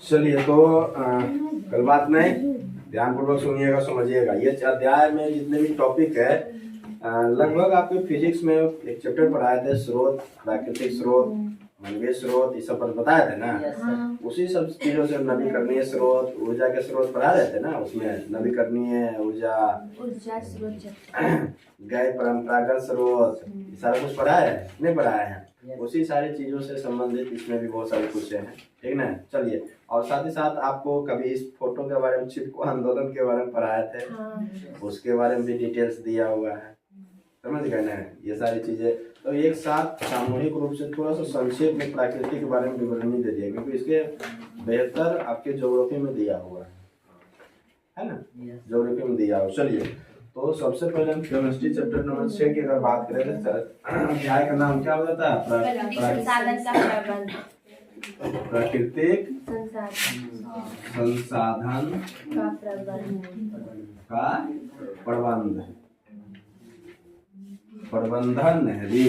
चलिए तो कल बात नहीं, ध्यानपूर्वक सुनिएगा, समझिएगा। ये अध्याय में जितने भी टॉपिक है लगभग आपके फिजिक्स में एक चैप्टर पढ़ाए थे, स्रोत, प्राकृतिक स्रोत, मानवीय स्रोत, ये सब पर बताए थे ना। उसी सब चीजों से नवीकरणीय स्रोत, ऊर्जा के स्रोत पढ़ा रहे थे ना। उसमें नवीकरणीय ऊर्जा स्रोत, गैर परंपरागत स्रोत, सारा कुछ पढ़ा है नहीं पढ़ाया है। उसी सारी चीजों से संबंधित इसमें भी बहुत सारे कुछ हैं, ठीक ना। चलिए, और साथ ही साथ आपको कभी इस फोटो के बारे में, चिपको आंदोलन के बारे में पढ़ाए थे, उसके बारे में भी डिटेल्स दिया हुआ है, समझ गए ना। ये सारी चीजें तो एक साथ सामूहिक रूप से थोड़ा सा संक्षेप में प्रकृति के बारे में विवरणी दे दिया, क्योंकि इसके बेहतर आपके ज्योग्राफी में दिया हुआ है ना, ज्योग्राफी में दिया हुआ। चलिए, तो सबसे पहले हम केमिस्ट्री चैप्टर नंबर 6 की अगर बात करें तो अध्याय का नाम क्या होता है? प्राकृतिक संसाधन का प्रबंधन है जी।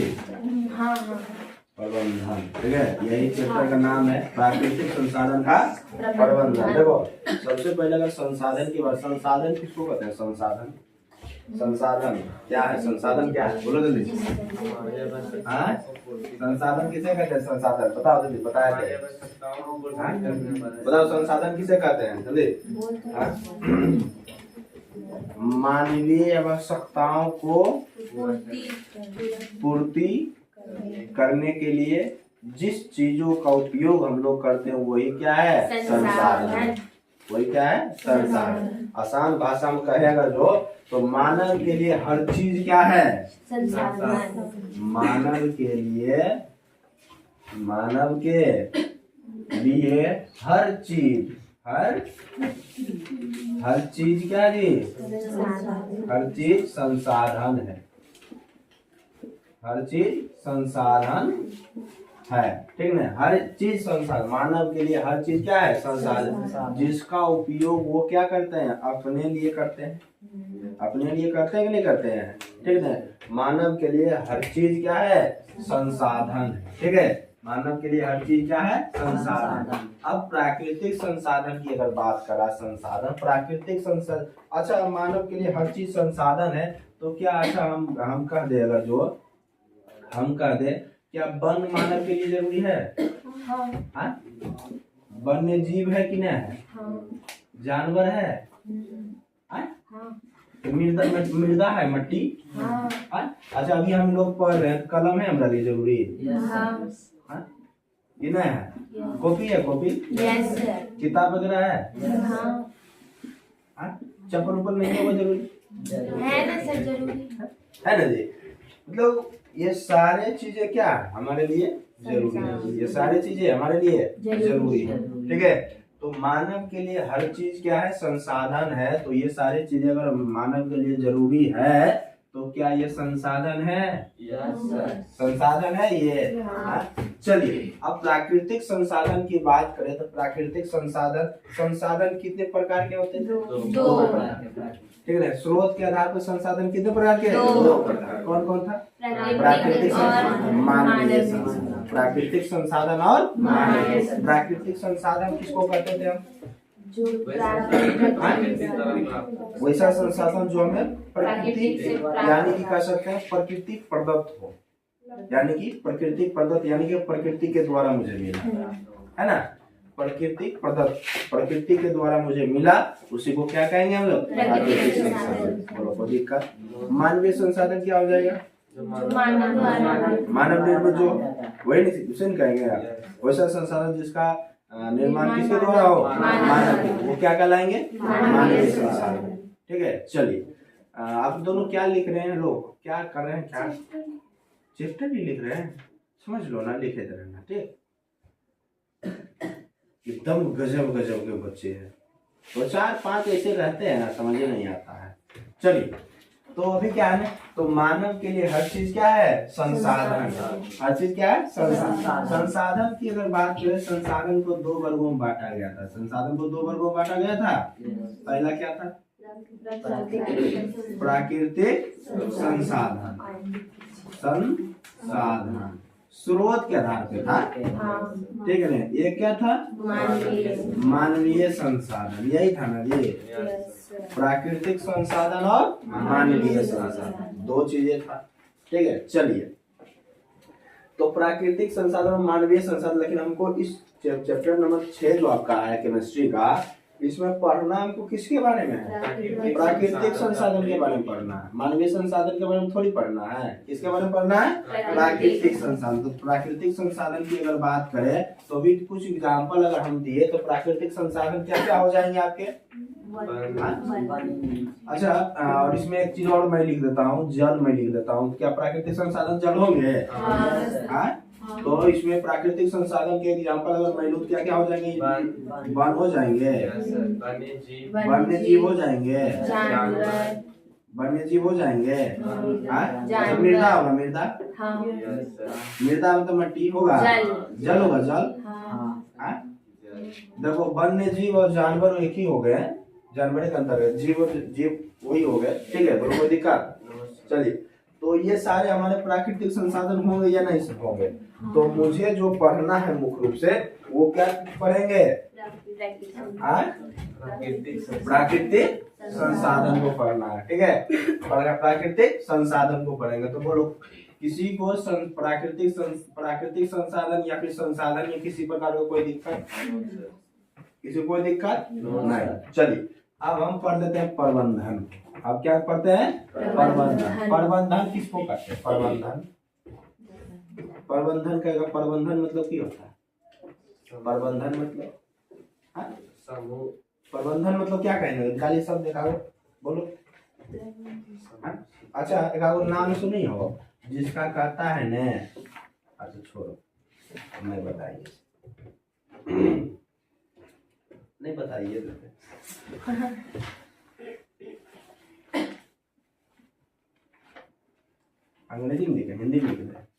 प्रबंधन, ठीक है, यही चैप्टर का नाम है, प्राकृतिक संसाधन का प्रबंधन। देखो, सबसे पहले अगर संसाधन की बात, संसाधन किसको कहते हैं? संसाधन, संसाधन क्या है? संसाधन क्या है? बोलो जल्दी। हाँ, संसाधन किसे कहते हैं? संसाधन बताओ जल्दी, बताया क्या? बताओ, संसाधन किसे कहते हैं? जल्दी। मानवीय आवश्यकताओं को पूर्ति करने के लिए जिस चीजों का उपयोग हम लोग करते हैं वही क्या है? संसाधन। वही क्या है? संसाधन। आसान भाषा में कहेगा जो, तो मानव के लिए हर चीज क्या है? संसाधन। मानव के लिए हर चीज, हर चीज क्या जी? हर चीज संसाधन है। हर चीज संसाधन है, ठीक ना। हर चीज संसाधन, मानव के लिए हर चीज क्या है? संसाधन, जिसका उपयोग वो क्या करते हैं? अपने लिए करते हैं। अपने लिए करते हैं कि नहीं करते हैं? ठीक है, मानव के लिए हर चीज क्या है? संसाधन, ठीक है। मानव के लिए हर चीज क्या है? संसाधन। अब प्राकृतिक संसाधन की अगर बात करा, संसाधन, प्राकृतिक संसाधन, अच्छा, मानव के लिए हर चीज संसाधन है, तो क्या अच्छा हम कह दे, अगर जो हम कह दे, क्या वन मानव के लिए जरूरी है? हाँ। वन्य जीव है कि नहीं है? जानवर है? मृदा है, मट्टी। अच्छा, अभी हम लोग पढ़ रहे हैं, कलम है हमारे लिए जरूरी? ये नहीं है? कॉपी है? कॉपी, किताब वगैरह है? चप्पल उप्पल नहीं होगा जरूरी है ना सर? जरूरी है ना जी। मतलब ये सारे चीजें क्या है हमारे लिए? जरूरी है। ये सारी चीजें हमारे लिए जरूरी है, ठीक है। तो मानव के लिए हर चीज क्या है? संसाधन है। तो ये सारी चीजें अगर मानव के लिए जरूरी है, तो क्या ये संसाधन है? संसाधन है ये। चलिए, अब प्राकृतिक संसाधन की बात करें तो प्राकृतिक संसाधन कितने प्रकार के होते हैं? दो प्रकार, ठीक है। स्रोत के आधार पर संसाधन कितने प्रकार के? दो प्रकार। कौन कौन था? प्राकृतिक संसाधन, मानवीय संसाधन। प्राकृतिक संसाधन और मानवीय। प्राकृतिक संसाधन किसको कहते थे हम? वैसा संसाधन जो हमें प्रकृति, यानी कि कह सकते हैं प्रकृति प्रदत्त हो, यानी कि प्रकृति प्रदत्त, यानी कि प्रकृति के द्वारा मुझे मिला, है ना। प्रकृति प्रदत्त, प्रकृति के द्वारा मुझे मिला, उसी को क्या कहेंगे हम लोग? प्राकृतिक संसाधन। बोलो, कोई दिक्कत? मानवीय संसाधन क्या हो जाएगा? मानव निर्मित जो, वही नहीं, उसे नहीं कहेंगे आप। वैसा संसाधन जिसका निर्माण किसके द्वारा हो? मानव, वो क्या कहलाएंगे? मानवीय संसाधन, ठीक है। चलिए, आप दोनों क्या लिख रहे हैं? लोग क्या कर रहे हैं? क्या चैप्टर भी लिख रहे हैं? समझ लो ना, लिखे रहना, ठीक। एकदम गजब गजब के बच्चे हैं। तो 4-5 ऐसे रहते हैं ना, समझ नहीं आता है। चलिए, तो अभी क्या है, तो मानव के लिए हर चीज क्या है? संसाधन। हर चीज क्या है? संसाधन। संसाधन की अगर बात करें, संसाधन को 2 वर्गों में बांटा गया था। संसाधन को 2 वर्गों में बांटा गया था। पहला क्या था? प्राकृतिक संसाधन, स्रोत के आधार पे था, हाँ ठीक है ना। ये क्या था, मानवीय मानवीय संसाधन, यही था ना जी, प्राकृतिक संसाधन और मानवीय संसाधन, दो चीजें था, ठीक है। चलिए, तो प्राकृतिक संसाधन और मानवीय संसाधन, लेकिन हमको इस चैप्टर नंबर 6 जो आपका है केमिस्ट्री का, इसमें पढ़ना हमको किसके बारे में है, प्राकृतिक संसाधन के बारे में पढ़ना है, मानवीय संसाधन के बारे में थोड़ी पढ़ना है। किसके बारे में पढ़ना है, प्राकृतिक संसाधन। तो प्राकृतिक संसाधन की अगर बात करें तो भी कुछ एग्जाम्पल अगर हम दिए तो प्राकृतिक संसाधन क्या क्या हो जाएंगे आपके। अच्छा, और इसमें एक चीज और मैं लिख देता हूँ, जल मैं लिख देता हूँ। क्या प्राकृतिक संसाधन जल होंगे, तो इसमें प्राकृतिक संसाधन के एग्जाम्पल अगर मैं लूँ क्या क्या हो जाएंगे, वन हो जाएंगे, वन्य जीव हो जाएंगे, वन्य जीव हो जाएंगे, मृदा होगा, मृदा, मृदा मतलब मिट्टी होगा, जल होगा, जल। देखो वन्य जीव और जानवर एक ही हो गए, जानवर के अंतर्गत जीव और जीव वही हो गए, ठीक है, दोनों कोई दिक्कत। चलिए, तो ये सारे हमारे प्राकृतिक संसाधन होंगे या नहीं होंगे। तो मुझे जो पढ़ना है मुख्य रूप से वो क्या पढ़ेंगे, प्राकृतिक संसाधन को पढ़ना है, ठीक है। प्राकृतिक संसाधन को पढ़ेंगे तो बोलो, किसी को प्राकृतिक संसाधन या फिर संसाधन या किसी प्रकार का कोई दिक्कत, किसी कोई दिक्कत नहीं। चलिए, अब हम पढ़ लेते हैं प्रबंधन। अब क्या पढ़ते हैं, प्रबंधन। प्रबंधन किसको कहते हैं, प्रबंधन, प्रबंधन का प्रबंधन मतलब क्या होता है, प्रबंधन मतलब समूह, प्रबंधन मतलब क्या कहेंगे, निकालिए शब्द दिखाओ, बोलो। अच्छा, एक नाम सुनी हो जिसका कहता है ने, अच्छा छोड़ो, नहीं बताइए, नहीं बताइए, अंग्रेजी में लिखे, हिंदी में लिखे,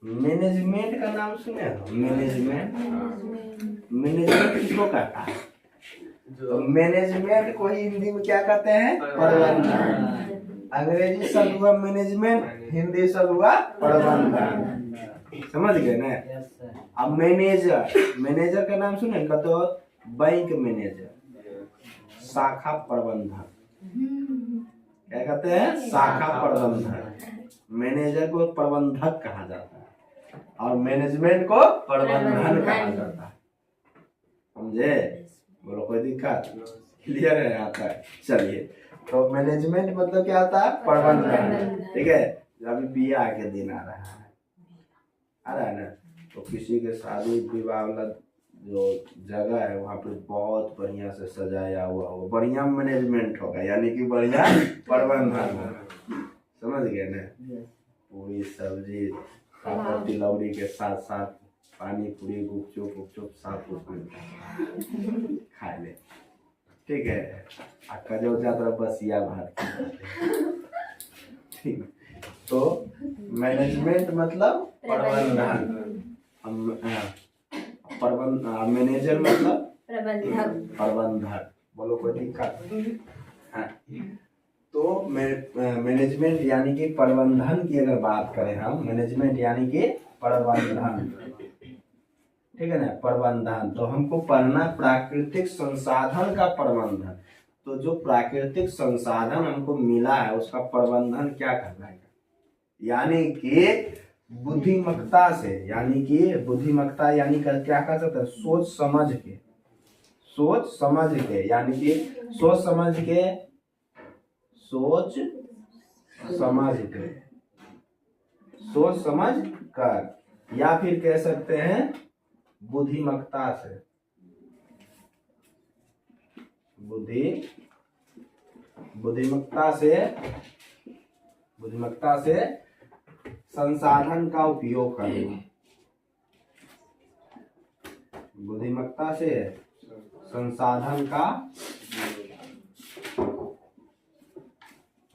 मैनेजमेंट का नाम सुने हो, मैनेजमेंट, मैनेजमेंट किसको कहता है, तो मैनेजमेंट को ही हिंदी में क्या कहते हैं, प्रबंधन। अंग्रेजी शब्द हुआ मैनेजमेंट, हिंदी शब्द हुआ प्रबंधन, समझ गए ना। अब मैनेजर, मैनेजर का नाम सुने का, तो बैंक मैनेजर, शाखा प्रबंधक, क्या कहते हैं, शाखा प्रबंधक। मैनेजर को प्रबंधक कहा जाता है और मैनेजमेंट को प्रबंधन कहा जाता है, समझे, बोलो कोई दिक्कत, क्लियर है यहाँ तक। चलिए, तो मैनेजमेंट मतलब क्या आता है, प्रबंधन, ठीक है। अभी बियाह के दिन आ रहा है ना, तो किसी के शादी विवाह वाला जो जगह है वहाँ पे बहुत बढ़िया से सजाया हुआ हो, बढ़िया मैनेजमेंट होगा, यानी कि बढ़िया प्रबंधन होगा, समझ गए ना। पूरी सब्जी तिलौरी के साथ साथ पानी पूरी गुपचुप सब कुछ खा ले, ठीक है। कजो ज्यादा बसिया भात, ठीक। तो मैनेजमेंट मतलब प्रबंधन, मैनेजर मतलब प्रबंधक, बोलो कोई दिक्कत। हाँ, तो मैनेजमेंट यानी कि प्रबंधन की अगर बात करें हम, मैनेजमेंट यानी कि प्रबंधन, ठीक है ना, प्रबंधन। तो हमको पढ़ना प्राकृतिक संसाधन का प्रबंधन। तो जो प्राकृतिक संसाधन हमको मिला है उसका प्रबंधन क्या करना है, यानी कि बुद्धिमत्ता से, यानी कि बुद्धिमत्ता यानी क्या कर सकते हैं, सोच समझ के, यानी कि सोच समझ कर, या फिर कह सकते हैं बुद्धिमत्ता से संसाधन का उपयोग करना, बुद्धिमत्ता से संसाधन का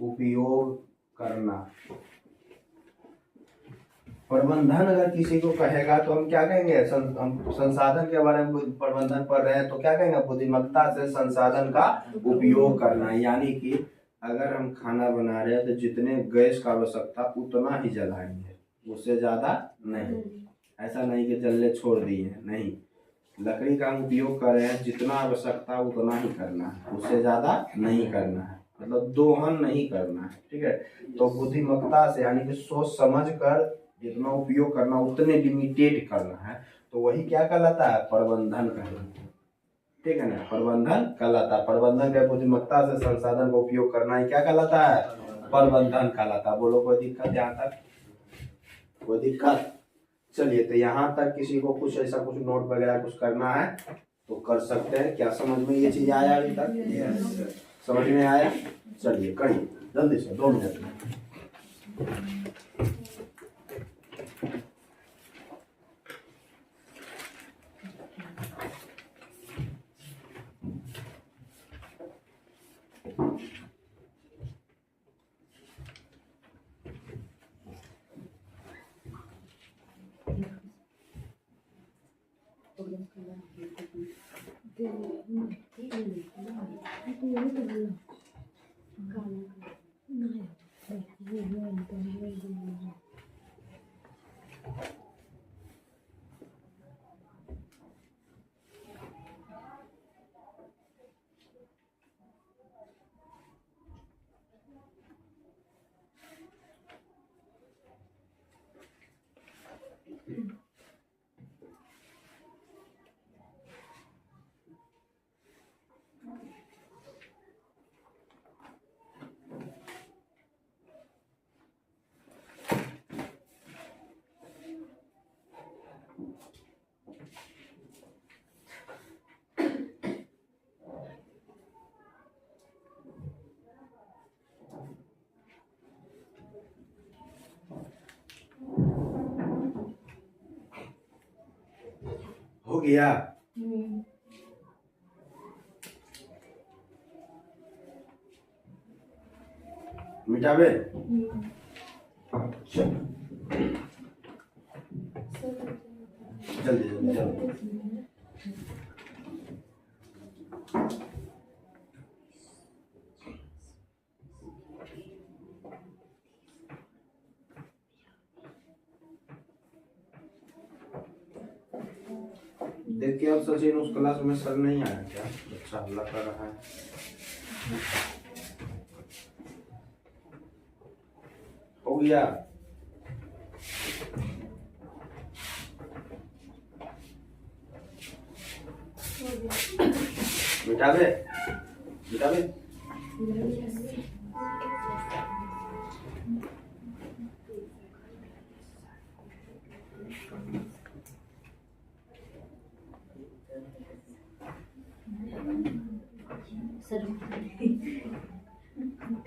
उपयोग करना। प्रबंधन अगर किसी को कहेगा तो हम क्या कहेंगे, हम संसाधन के बारे में प्रबंधन पढ़ रहे हैं तो क्या कहेंगे, बुद्धिमत्ता से संसाधन का उपयोग करना, यानी कि अगर हम खाना बना रहे हैं तो जितने गैस का आवश्यकता उतना ही जलाएंगे, उससे ज़्यादा नहीं। ऐसा नहीं कि जलने छोड़ दिए, नहीं। लकड़ी का हम उपयोग कर रहे हैं, जितना आवश्यकता उतना ही करना है, उससे ज़्यादा नहीं करना है, मतलब दोहन नहीं करना है, ठीक है। तो बुद्धिमत्ता से यानी कि सोच समझ कर जितना उपयोग करना उतने लिमिटेड करना है, तो वही क्या कहलाता है, प्रबंधन कहलाता है, ठीक है ना। प्रबंधन कहलाता है, प्रबंधन का बुद्धिमत्ता से संसाधन का उपयोग करना ही क्या कहलाता है, प्रबंधन कहलाता है। बोलो कोई दिक्कत यहाँ तक, कोई दिक्कत? चलिए, तो यहाँ तक किसी को कुछ ऐसा कुछ नोट वगैरह कुछ करना है तो कर सकते हैं। क्या समझ में ये चीज आया अभी तक? समझ में आया? चलिए करिए जल्दी से, 2 मिनट में। हो गया? मिटावे? जल्दी जल्दी जल्दी। देखिए अब सचिन उस क्लास में सर नहीं आया क्या? अच्छा हल्ला कर रहा है। हो गया? मिटावे? मिटावे?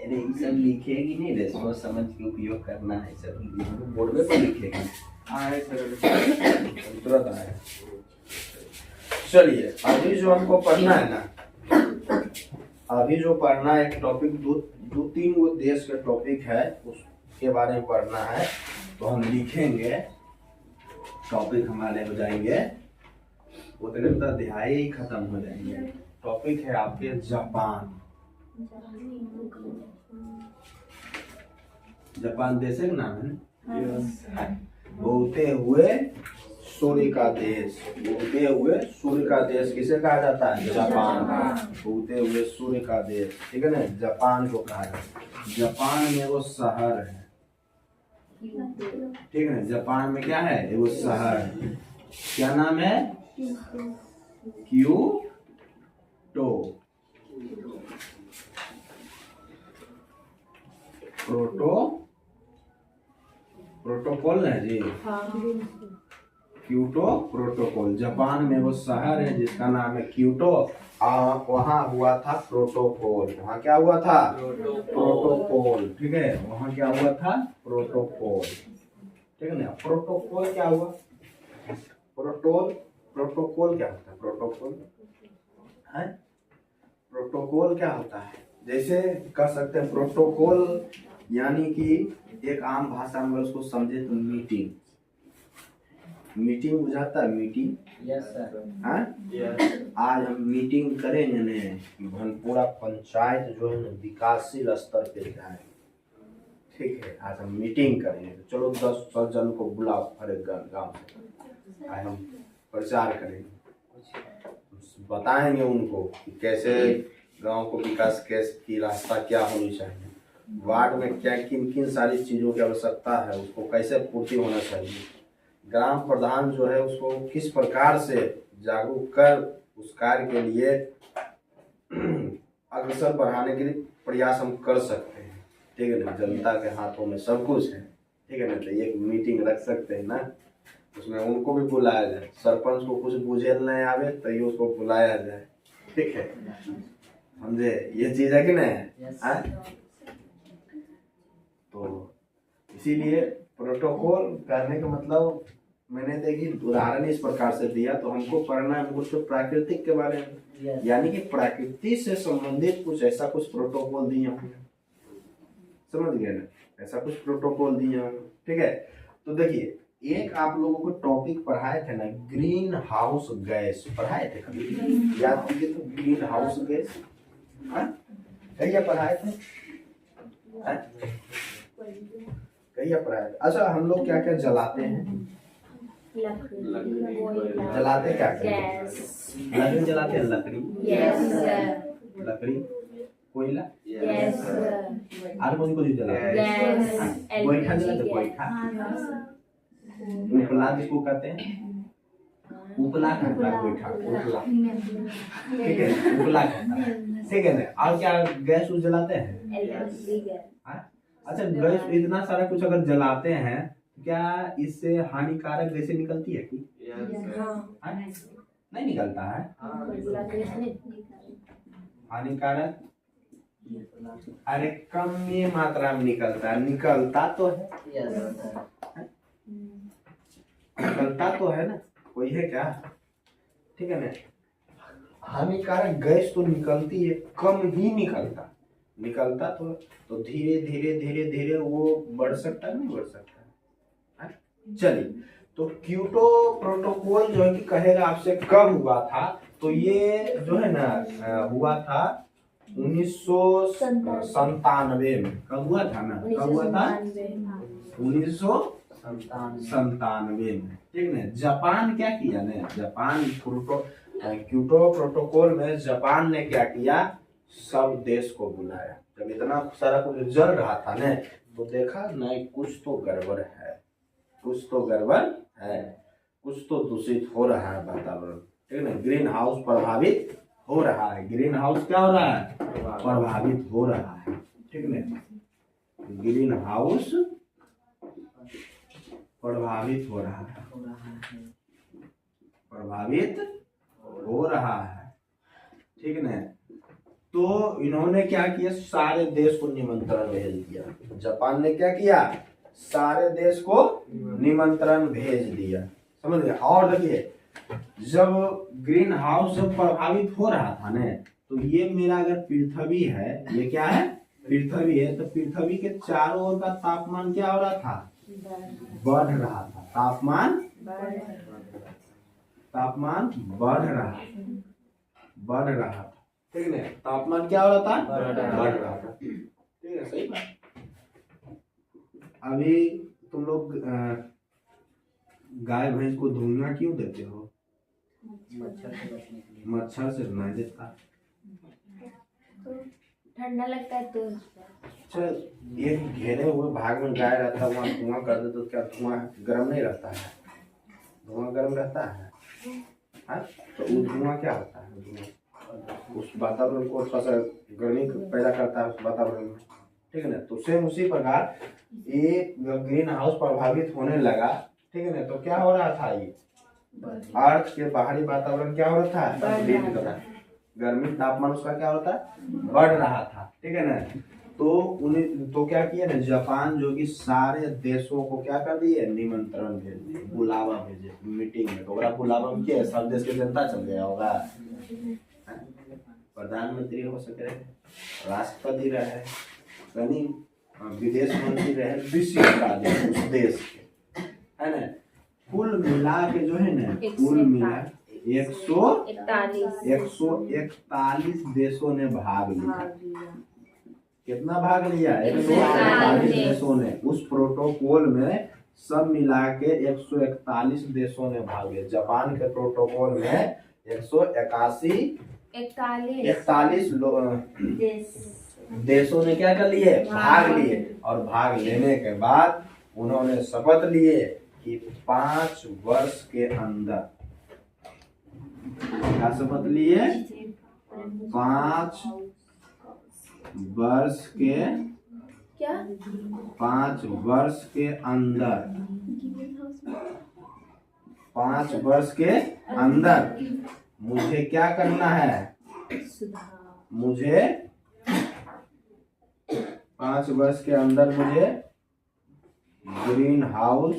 अरे ये सब लिखेगी नहीं रे, सोच समझ के उपयोग करना है, सब बोर्ड में तो लिखेगी। आए सर, तुरंत आए। चलिए अभी जो हमको पढ़ना है ना, अभी जो पढ़ना है एक टॉपिक, दो तीन वो देश के टॉपिक है, उसके बारे में पढ़ना है। तो हम लिखेंगे, टॉपिक हमारे हो जाएंगे उतने तो अध्याय ही खत्म हो जाएंगे। टॉपिक है आपके जापान। जापान देश का नाम है। उगते हुए सूर्य का देश, उगते हुए सूर्य का देश किसे कहा जाता है? जापान। उगते हुए सूर्य का देश, ठीक है ना, जापान को कहा जाता है। जापान में वो शहर है, ठीक है ना, जापान में क्या है, वो शहर है। क्या नाम है? क्योटो। प्रोटोकॉल है जी, क्योटो प्रोटोकॉल। जापान में वो शहर है जिसका नाम है क्योटो। वहाँ हुआ था प्रोटोकॉल। वहाँ क्या हुआ था? प्रोटोकॉल, ठीक है। वहाँ क्या हुआ था? प्रोटोकॉल, ठीक है ना। प्रोटोकॉल क्या हुआ? प्रोटोकॉल क्या होता है? प्रोटोकॉल है, प्रोटोकॉल क्या होता है? जैसे कह सकते हैं प्रोटोकॉल यानी कि एक आम भाषा में उसको समझे तो मीटिंग, मीटिंग बुझाता है मीटिंग? Yes sir. हाँ, आज हम मीटिंग करेंगे ने भनपुरा पंचायत जो है ना विकासशील स्तर पे जाए। ठीक है, आज हम मीटिंग करेंगे, तो चलो 10 जन को बुलाओ हर एक गाँव से, आज हम प्रचार करेंगे, बताएंगे उनको कि कैसे गांव को विकास कैसे की रास्ता क्या होनी चाहिए, वार्ड में क्या किन किन सारी चीज़ों की आवश्यकता है, उसको कैसे पूर्ति होना चाहिए, ग्राम प्रधान जो है उसको किस प्रकार से जागरूक कर उस कार्य के लिए अग्रसर बढ़ाने के लिए प्रयास हम कर सकते हैं। ठीक है ना, जनता के हाथों में सब कुछ है। ठीक है ना, तो एक मीटिंग रख सकते हैं ना, उसमें उनको भी बुलाया जाए, सरपंच को कुछ बुझे नहीं आवे तो ये उसको बुलाया जाए। ठीक है, समझे ये चीज है कि नहीं? तो इसीलिए प्रोटोकॉल करने का मतलब मैंने देखी उदाहरण इस प्रकार से दिया, तो हमको पढ़ना है कुछ प्राकृतिक के बारे में, यानी कि प्रकृति से संबंधित कुछ ऐसा कुछ प्रोटोकॉल दिए होंगे, समझ गए ना, ऐसा कुछ प्रोटोकॉल दिए होंगे। ठीक है, तो देखिए एक आप लोगों को टॉपिक पढ़ाए थे ना, ग्रीन हाउस गैस पढ़ाए थे कभी? याद कीजिए तो, ग्रीन हाउस गैस कहिए पढ़ाए थे? कहिए पढ़ाए थे? अच्छा, हम लोग क्या क्या जलाते हैं? जलाते क्या क्या? लकड़ी जलाते हैं, लकड़ी, लकड़ी, कोयला, और कौन कौन जलाते हैं? गोईठा जलाते, गोईठा, उपला जिसको कहते हैं, उपला कहता है गोईठा, उपला। ठीक है, उपला कहता है। ठीक है ना, और क्या गैस उस जलाते हैं? अच्छा, गैस इतना सारा कुछ अगर जलाते हैं, क्या इससे हानिकारक गैसें निकलती है कि नहीं निकलता है? हानिकारक अरे कम ये मात्रा में निकलता है, निकलता तो है, निकलता तो है ना, कोई है क्या? ठीक है ना, हानिकारक गैस तो निकलती है, कम ही निकलता, निकलता तो धीरे धीरे धीरे धीरे वो बढ़ सकता है, नहीं बढ़ सकता? चलिए, तो क्योटो प्रोटोकॉल जो है कि कहेगा आपसे कब हुआ था, तो ये जो है ना हुआ था 1997 में। कब हुआ था ना, कब हुआ था? 1997 में। ठीक है, जापान क्या किया ना, जापान क्योटो प्रोटोकॉल में जापान ने क्या किया, सब देश को बुलाया। जब इतना सारा कुछ जल रहा था ना, तो देखा नहीं कुछ तो गड़बड़ है, कुछ तो गड़बड़ है, कुछ तो दूषित हो रहा है वातावरण। ठीक है ना, ग्रीन हाउस प्रभावित हो रहा है, ग्रीन हाउस क्या हो रहा है? प्रभावित हो रहा है। ठीक है ना, ग्रीन हाउस प्रभावित हो रहा है, प्रभावित हो रहा है। ठीक है ना, तो इन्होंने क्या किया, सारे देश को निमंत्रण भेज दिया। जापान ने क्या किया, सारे देश को निमंत्रण भेज दिया, समझ गए? और देखिए, जब ग्रीन हाउस जब प्रभावित हो रहा था ना, तो ये मेरा अगर पृथ्वी है, ये क्या है? पृथ्वी है, तो पृथ्वी के चारों ओर का तापमान क्या हो रहा था? बढ़ रहा था, तापमान बढ़ रहा था। ठीक है, तापमान क्या हो रहा था? बढ़ रहा था। ठीक है, सही बात। अभी तुम लोग गाय भैंस को धुआं क्यों देते हो? मच्छर से नहीं देता, ठंडा लगता है तो। अच्छा, ये घेरे हुए भाग में गाय रहता है, वहाँ धुआं कर दे तो क्या धुआं गर्म नहीं रहता है? धुआं गर्म रहता है, हाँ? तो वो धुआं क्या होता है? धुआं उस वातावरण को थोड़ा सा गर्मी पैदा करता है उस वातावरण में। ठीक है ना, तो सेम उसी प्रकार ये ग्रीन हाउस प्रभावित होने लगा। ठीक है ना, तो क्या हो रहा था, ये अर्थ के बाहरी वातावरण क्या हो रहा था? गर्मी, तापमान उसका क्या होता है? बढ़ रहा था। ठीक है ना, तो क्या किया ना, जापान जो कि सारे देशों को क्या कर दिए, निमंत्रण भेज दिए, बुलावा भेजे मीटिंग में। तो बुलावा में क्या, सब देश की जनता चल गया होगा, प्रधानमंत्री हो सके, राष्ट्रपति रहे, विदेश मंत्री रहे, विशिष्ट उस देश के, है ना, कुल मिला के जो है ना, कुल मिला 141 देशों ने भाग लिया। कितना भाग लिया? 141 देशों ने। उस प्रोटोकॉल में सब मिला के 141 देशों ने भाग लिया। जापान के प्रोटोकॉल में 141 देशों ने क्या कर लिए? भाग लिए। और भाग लेने के बाद उन्होंने शपथ लिए कि 5 वर्ष के अंदर, क्या शपथ लिए? 5 वर्ष के क्या? 5 वर्ष के अंदर, 5 वर्ष के अंदर मुझे क्या करना है? मुझे 5 वर्ष के अंदर मुझे ग्रीन हाउस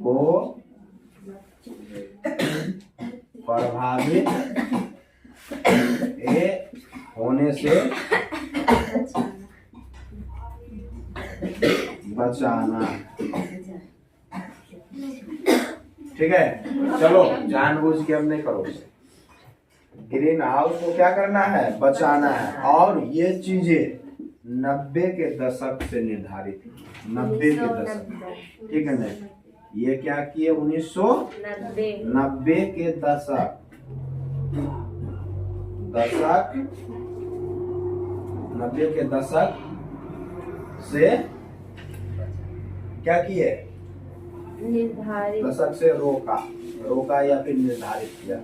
को प्रभावित होने से बचाना। ठीक है, चलो जानबूझ के हम नहीं करो। ग्रीन हाउस को क्या करना है? बचाना है। और ये चीजें 90 के दशक से निर्धारित थी। 90 के दशक, ठीक है ना? ये क्या किए? 1990 के दशक 90 के दशक से क्या किए? निर्धारित, दशक से रोका या फिर निर्धारित किया।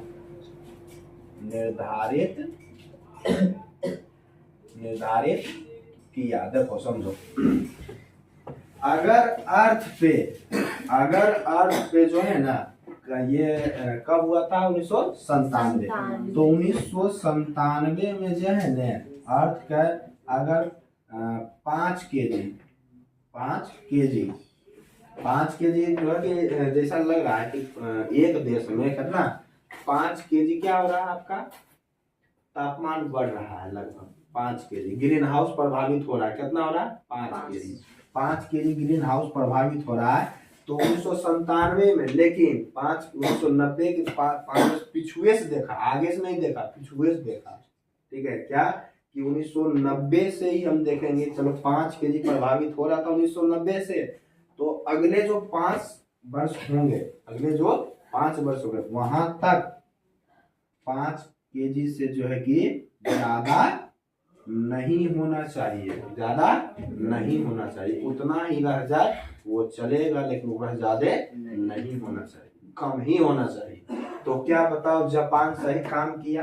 निर्धारित किया। देखो समझो, अगर अर्थ पे जो है ना, ये कब हुआ था? 1997। तो 1997 में जो है ना, अर्थ का अगर 5 केजी जो है कि जैसा लग रहा है कि एक देश में कितना 5 केजी क्या हो रहा है? आपका तापमान बढ़ रहा है लगभग 5 केजी। ग्रीन हाउस प्रभावित हो रहा है। कितना हो रहा है? 5 केजी ग्रीन हाउस प्रभावित हो रहा है। तो 1997 में, लेकिन 1990 के 5 पिछुए से देखा, आगे से नहीं देखा, पिछुए से देखा। ठीक है, क्या कि 1990 से ही हम देखेंगे। चलो 5 केजी प्रभावित हो रहा था 1990 से, तो अगले जो 5 वर्ष होंगे, वहां तक 5 केजी से जो है कि ज्यादा नहीं होना चाहिए। उतना ही रह जाए वो चलेगा, लेकिन वह ज्यादा नहीं होना चाहिए, कम ही होना चाहिए। तो क्या बताओ, जापान सही काम किया?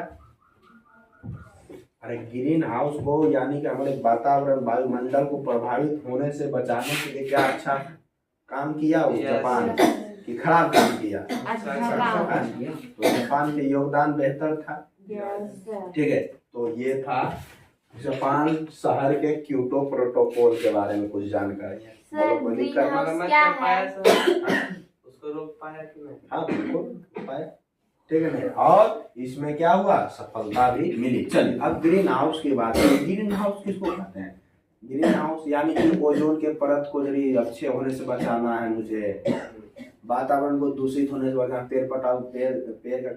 अरे ग्रीन हाउस को, यानी कि हमारे वातावरण, वायुमंडल को प्रभावित होने से बचाने के लिए क्या अच्छा काम किया उस जापान कि खराब काम किया? अच्छा काम किया। तो जापान के योगदान बेहतर था। ठीक है, तो ये था जापान शहर के क्योटो प्रोटोकॉल के बारे में कुछ जानकारी। उसको रोक पाया कि नहीं? हाँ बिल्कुल पाया। ठीक है ना? और इसमें क्या हुआ? सफलता भी मिली। चलिए अब ग्रीन हाउस की बात है। ग्रीन हाउस किसको कहते हैं? ग्रीन हाउस यानी कि ओजोन के परत को जरिए अच्छे होने से बचाना है मुझे, वातावरण को दूषित होने से बचाना, पेड़ का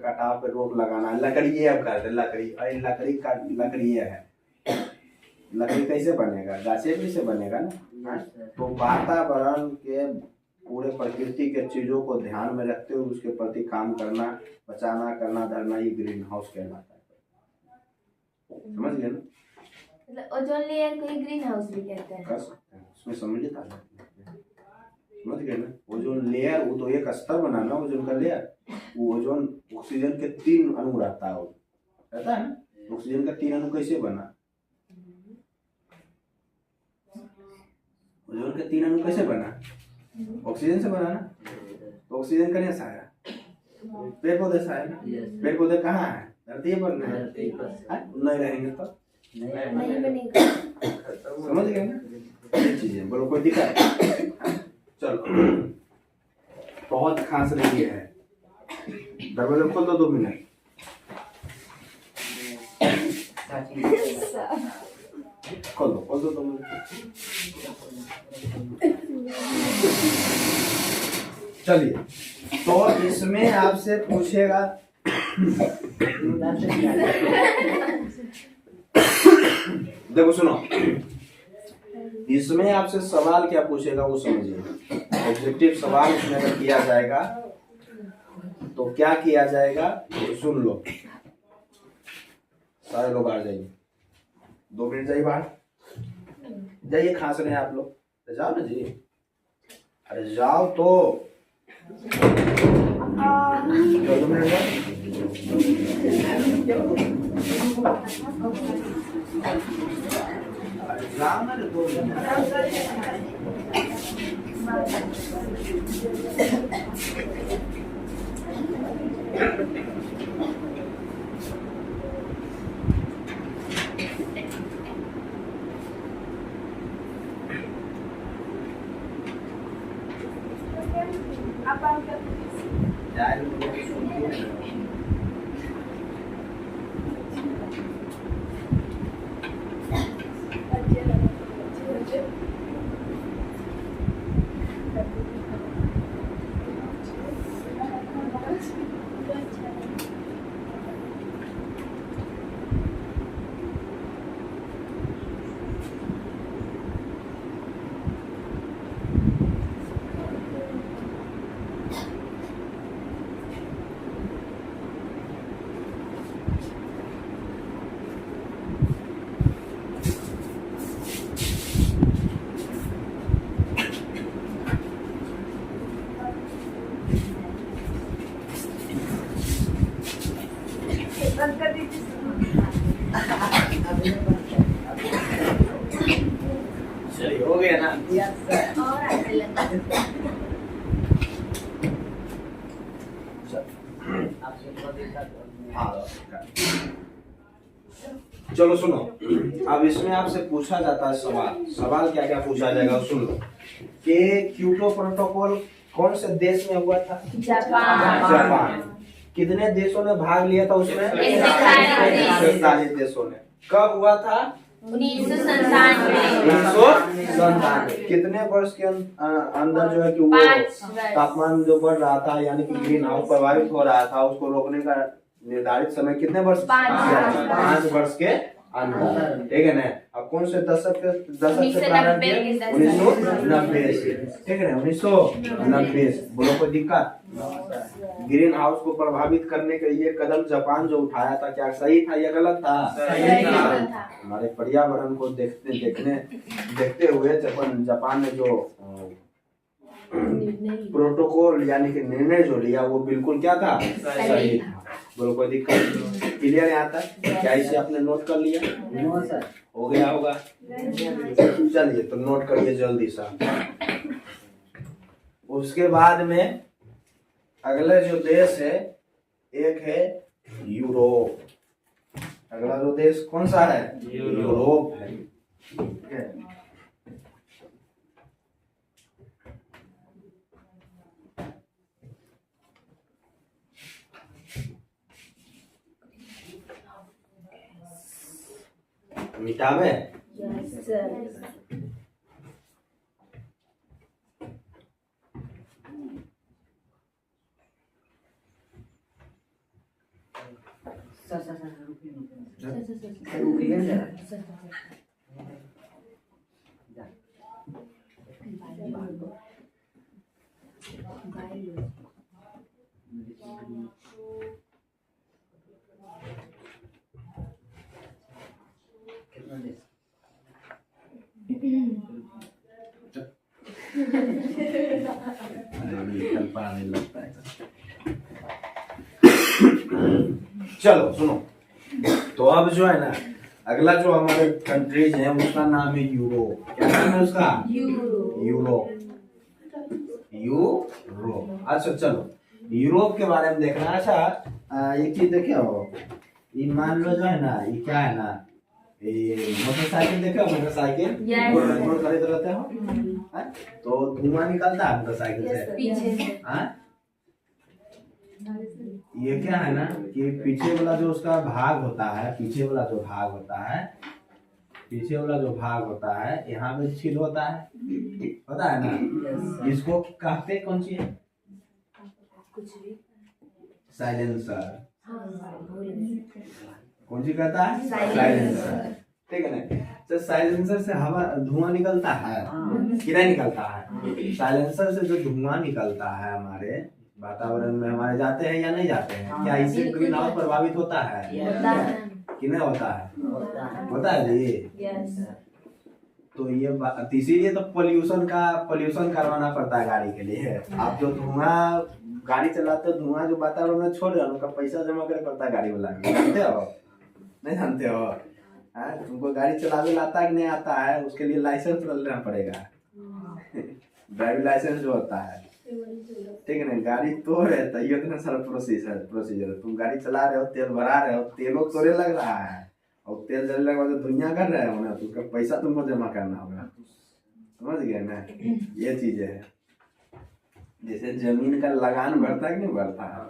कटाव पे रोक लगाना है। लकड़ी अब कहते हैं, लकड़ी है। लकड़ी कैसे बनेगा? गाछे से बनेगा ना। तो वातावरण के पूरे प्रकृति के चीजों को ध्यान में रखते हुए उसके प्रति काम करना, बचाना, करना, धरना, ये ग्रीन हाउस कहलाता है। समझ गए ना? मतलब ओजोन लेयर को ही ग्रीन हाउस भी कहते हैं। उसमें समझ गए ना? ओजोन लेयर वो तो एक स्तर बना ना, ओजोन का लेयर। वो ओजोन ऑक्सीजन के 3 अणु रहता है ना? ऑक्सीजन का 3 अणु कैसे बना? ओजोन के 3 अणु कैसे बना? ऑक्सीजन से बना ना। तो ऑक्सीजन कहाँ से आया? पेड़ पौधे से आया ना। पेड़ पौधे कहाँ है? धरती पर नहीं रहेंगे तो नहीं बनेगा। समझ गए ना? ये चीजें बोलो, कोई दिक्कत? चलो बहुत खास रही है। दरवाजा खोल दो 2 मिनट। खोल दो तुम। चलिए, तो इसमें आपसे पूछेगा देखो सुनो, इसमें आपसे सवाल क्या पूछेगा वो समझिए। ऑब्जेक्टिव सवाल इसमें अगर किया जाएगा तो क्या किया जाएगा तो सुन लो। सारे लोग आ जाइए, 2 मिनट जाइए बाहर जाइए, खांस रहे हैं आप लोग तो जाओ ना जी, अरे जाओ तो 2 मिनट जाओ ना, 2 मिनट। चलिए हो गया ना। और ऐसे लगता है। हाँ चलो सुनो, अब इसमें आपसे पूछा जाता है सवाल क्या क्या पूछा जाएगा सुन लो। कि क्योटो प्रोटोकॉल कौन से देश में हुआ था? जापान। कितने देशों ने भाग लिया था उसमें? 47 देशों ने। कब हुआ था? 1997। कितने वर्ष के अंदर जो है कि वो तापमान जो बढ़ रहा था यानी कि ग्रीन हाउस प्रभावित हो रहा था, उसको रोकने का निर्धारित समय कितने वर्ष? 5 वर्ष के अंदर, ठीक है ना। अब कौन से दशक से प्रारंभ किया? 1990 से, ठीक है ना, 1990 से। बोलो कोई दिक्कत? ग्रीन हाउस को प्रभावित करने के लिए कदम जापान जो उठाया था, क्या सही था या गलत था? सही था। हमारे पर्यावरण को देखते हुए जापान ने जो प्रोटोकॉल यानी कि निर्णय जो लिया वो बिल्कुल क्या था? सही था। बोलो कोई दिक्कत? क्लियर यहाँ तक? क्या इसे आपने नोट कर लिया? हो गया होगा। चलिए तो नोट करिए जल्दी सा। उसके बाद में अगला जो देश है एक है यूरोप। अगला जो देश कौन सा है? यूरोप है। ठीक है, मिटावे लगता है। चलो सुनो, तो अब जो है ना अगला जो हमारे कंट्रीज है उसका नाम है यूरोप। क्या नाम है उसका? यूरोप। अच्छा चलो यूरोप के बारे में देखना। अच्छा एक चीज देखे हो, ये मान लो जो है ना ये क्या है ना, ये मोटरसाइकिल देखे हो? मोटरसाइकिल पेट्रोल खरीद रहते हो तो धुआं निकलता है मोटरसाइकिल से पीछे से। ये क्या है ना कि पीछे वाला जो उसका भाग होता है, पीछे वाला जो भाग होता है पीछे वाला जो भाग होता है यहाँ पे छील होता है ना, इसको कहते कौन सी है? कुछ भी। साइलेंसर। हाँ भूल गए। कौन सी कहता है? साइलेंसर। ठीक है ना। तो साइलेंसर से हवा धुआं निकलता है कि नहीं निकलता है? साइलेंसर से जो धुआं निकलता है हमारे वातावरण में हमारे जाते हैं या नहीं जाते हैं? क्या इससे ग्रीन हाउस प्रभावित होता है होता है कि नहीं होता है? होता है जी। यस। तो ये इसीलिए तो पोल्यूशन करवाना पड़ता है गाड़ी के लिए। आप जो धुआं गाड़ी चलाते हो, धुआं जो वातावरण में छोड़ रहे हो, उनका पैसा जमा करे पड़ता है गाड़ी वाला। जानते हो? नहीं जानते हो? तुमको गाड़ी चलावे आता है कि नहीं आता है? उसके लिए लाइसेंस लेना पड़ेगा, ड्राइविंग लाइसेंस जो होता है। ठीक है ना। गाड़ी तो है तो ये इतना सारा प्रोसीजर। तुम गाड़ी चला रहे हो, तेल भरा रहे हो, तेलों तोड़े लग रहा है, और तेल जलने के बाद धुइयां कर रहे हो ना, तो उसका पैसा तुमको जमा करना होगा। समझ गए ना? ये चीज है। जैसे जमीन का लगान बढ़ता है कि नहीं बढ़ता है,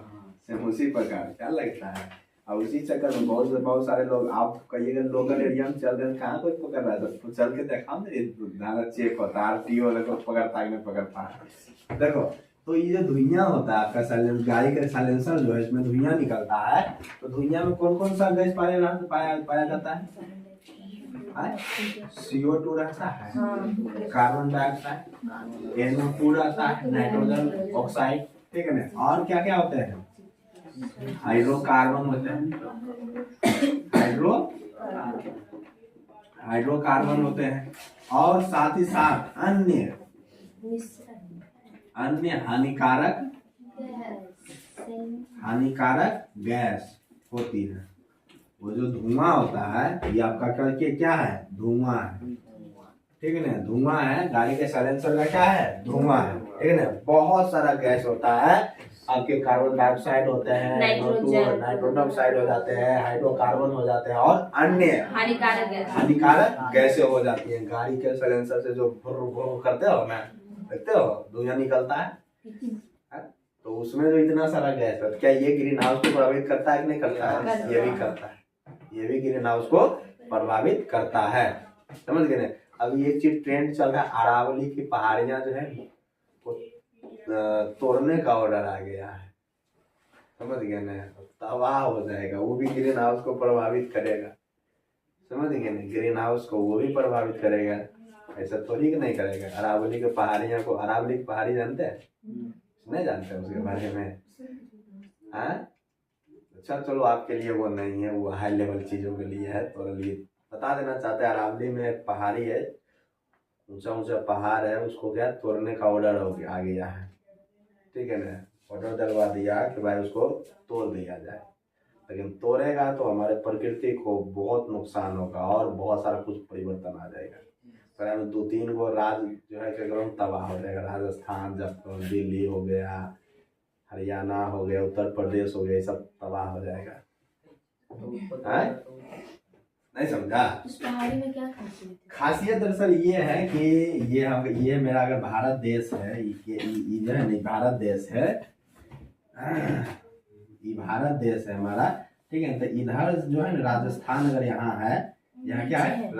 सेम उसी प्रकार क्या लगता है। और उसी चक्कर में बहुत सारे लोग, आप कहिएगा लोकल एरिया में चल रहे हैं, कहाँ कोई पकड़ रहा है? तो चल के देखा ना, चेक होता है, RTO को पकड़ता है कि नहीं पकड़ता है। देखो, तो ये जो धुइयां होता है आपका गाड़ी का साइलेंसर जो है, इसमें धुइयां निकलता है। तो धुइयां में कौन कौन सा गैस पाया जाता है? CO2 रहता है, कार्बन डाइऑक्साइड, NO2 रहता है, नाइट्रोजन ऑक्साइड। ठीक है ना। और क्या क्या होते हैं? हाइड्रोकार्बन होते हैं, हाइड्रोकार्बन होते हैं। और साथ ही साथ अन्य हानिकारक गैस होती है। वो जो धुआं होता है, ये आपका करके क्या है? धुआं है। ठीक है ना। धुआं है, गाड़ी के साइलेंसर का क्या है? धुआं है। ठीक है ना। बहुत सारा गैस होता है आपके, कार्बन डाइऑक्साइड होते हैं, नाइट्रोजन ऑक्साइड हो जाते हैं, हाइड्रोकार्बन हो जाते हैं, और अन्य हानिकारक गैसें हो जाती हैं। गाड़ी के साइलेंसर से जो भुर करते हो ना, देखते हो धुआं निकलता है, तो उसमें जो इतना सारा गैस है, क्या ये ग्रीन हाउस को प्रभावित करता है कि नहीं करता है? ये भी करता है, ये भी ग्रीन हाउस को प्रभावित करता है। समझ गए ना? अभी एक चीज ट्रेंड चल रहा है, अरावली की पहाड़ियां जो है तोड़ने का ऑर्डर आ गया है। समझ गए ना? तबाह हो जाएगा, वो भी ग्रीन हाउस को प्रभावित करेगा। समझ गए ना? ग्रीन हाउस को वो भी प्रभावित करेगा, ऐसा थोड़ी कि नहीं करेगा। अरावली के पहाड़ियां को, अरावली की पहाड़ी जानते हैं? नहीं जानते उसके बारे में? अच्छा चलो, आपके लिए वो नहीं है, वो हाई लेवल चीजों के लिए है। तो लिए बता देना चाहते हैं, अरावली में एक पहाड़ी है, ऊंचा ऊंचा पहाड़ है, उसको क्या तोड़ने का ऑर्डर आ गया है। ठीक है ना। ऑर्डर डलवा दिया कि भाई उसको तोड़ दिया जाए। लेकिन तोड़ेगा तो हमारे प्रकृति को बहुत नुकसान होगा और बहुत सारा कुछ परिवर्तन आ जाएगा। पर 2-3 गो राज्य जो है एकदम तबाह हो जाएगा। राजस्थान, जब दिल्ली हो गया, हरियाणा हो गया, उत्तर प्रदेश हो गया, ये सब तबाह हो जाएगा। नहीं समझा? उस पहाड़ी में क्या खासियत है? खासियत दरअसल ये है कि ये मेरा अगर भारत देश है, ये जो है नहीं, भारत देश है, ये भारत देश है हमारा। ठीक है। तो इधर जो है ना राजस्थान, अगर यहाँ है, यहाँ क्या है?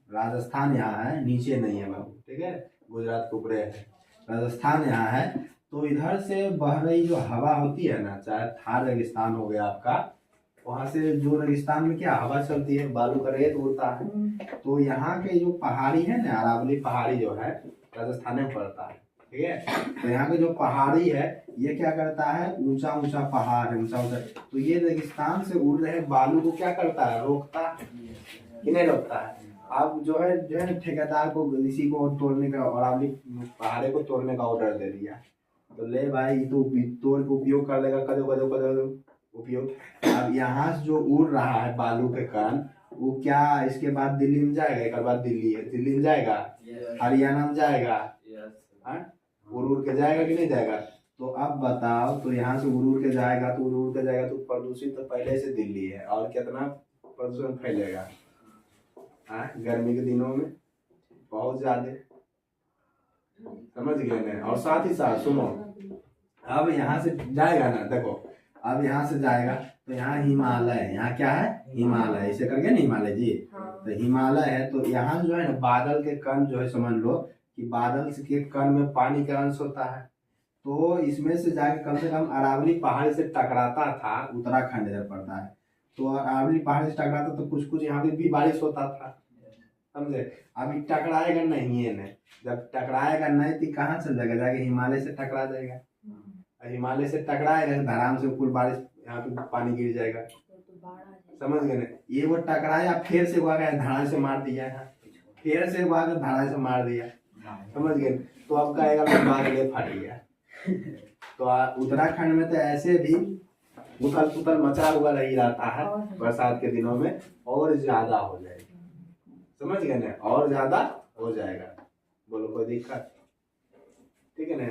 राजस्थान यहाँ है, नीचे नहीं है बाबू। ठीक है। गुजरात के ऊपरे है, राजस्थान यहाँ है। तो इधर से बह रही जो हवा होती है ना, चाहे थार रेगिस्तान हो गया आपका, वहां से जो रेगिस्तान में क्या हवा चलती है, बालू का रेत उड़ता है। तो यहाँ के जो पहाड़ी है ना, अरावली पहाड़ी जो है राजस्थान में पड़ता है। ठीक है। तो यहाँ के जो पहाड़ी है, ये क्या करता है? ऊंचा ऊंचा पहाड़ है, ऊंचा ऊंचा, तो ये रेगिस्तान से उड़ रहे बालू को क्या करता है? रोकता है कि नहीं रोकता है? अब जो है ठेकेदार को इसी को तोड़ने का, अरावली पहाड़ी को तोड़ने का ऑर्डर दे दिया। तो ले भाई, तो तोड़ के उपयोग कर लेगा, कदो उपयोग। अब यहाँ से जो उड़ रहा है बालू के कण, वो क्या इसके बाद दिल्ली में जाएगा? एक बाद दिल्ली में जाएगा, हरियाणा में जाएगा, उड़ के जाएगा कि नहीं जाएगा? तो अब बताओ, तो यहाँ से उड़ के जाएगा, तो प्रदूषित तो पहले से दिल्ली है, और कितना प्रदूषण फैलेगा गर्मी के दिनों में, बहुत ज्यादा। समझ गए ना? और साथ ही साथ सुनो, अब यहाँ से जाएगा ना, देखो अब यहाँ से जाएगा तो यहाँ हिमालय, यहाँ क्या है हिमालय, ऐसे करके ना हिमालय जी। हाँ। तो हिमालय है तो यहाँ जो है ना बादल के कण जो है, समझ लो कि बादल के कण में पानी का अंश होता है। तो इसमें से जाके कम से कम अरावली पहाड़ से टकराता था, उत्तराखंड इधर पड़ता है, तो अरावली पहाड़ से टकराता तो कुछ कुछ यहाँ पे भी बारिश होता था, समझे। अभी टकराएगा नहीं है, नहीं जब टकराएगा नहीं तो कहाँ चल जाएगा, जाके हिमालय से टकरा जाएगा। हिमालय से टकराएगा तो आराम से कुल बारिश यहाँ पे पानी गिर जाएगा, समझ गए ना। ये वो टकराया फिर से वो आ गया धड़ा से मार दिया है, फिर से वो आ गया धड़ा से मार दिया, समझ गए। तो अब कहेगा बाग ले फट गया। तो उत्तराखंड में तो ऐसे भी उथल पुथल मचा हुआ नहीं रहता है, बरसात के दिनों में और ज्यादा हो जाएगा, समझ गए ना, और ज्यादा हो जाएगा। बोलो कोई दिक्कत, ठीक है ना।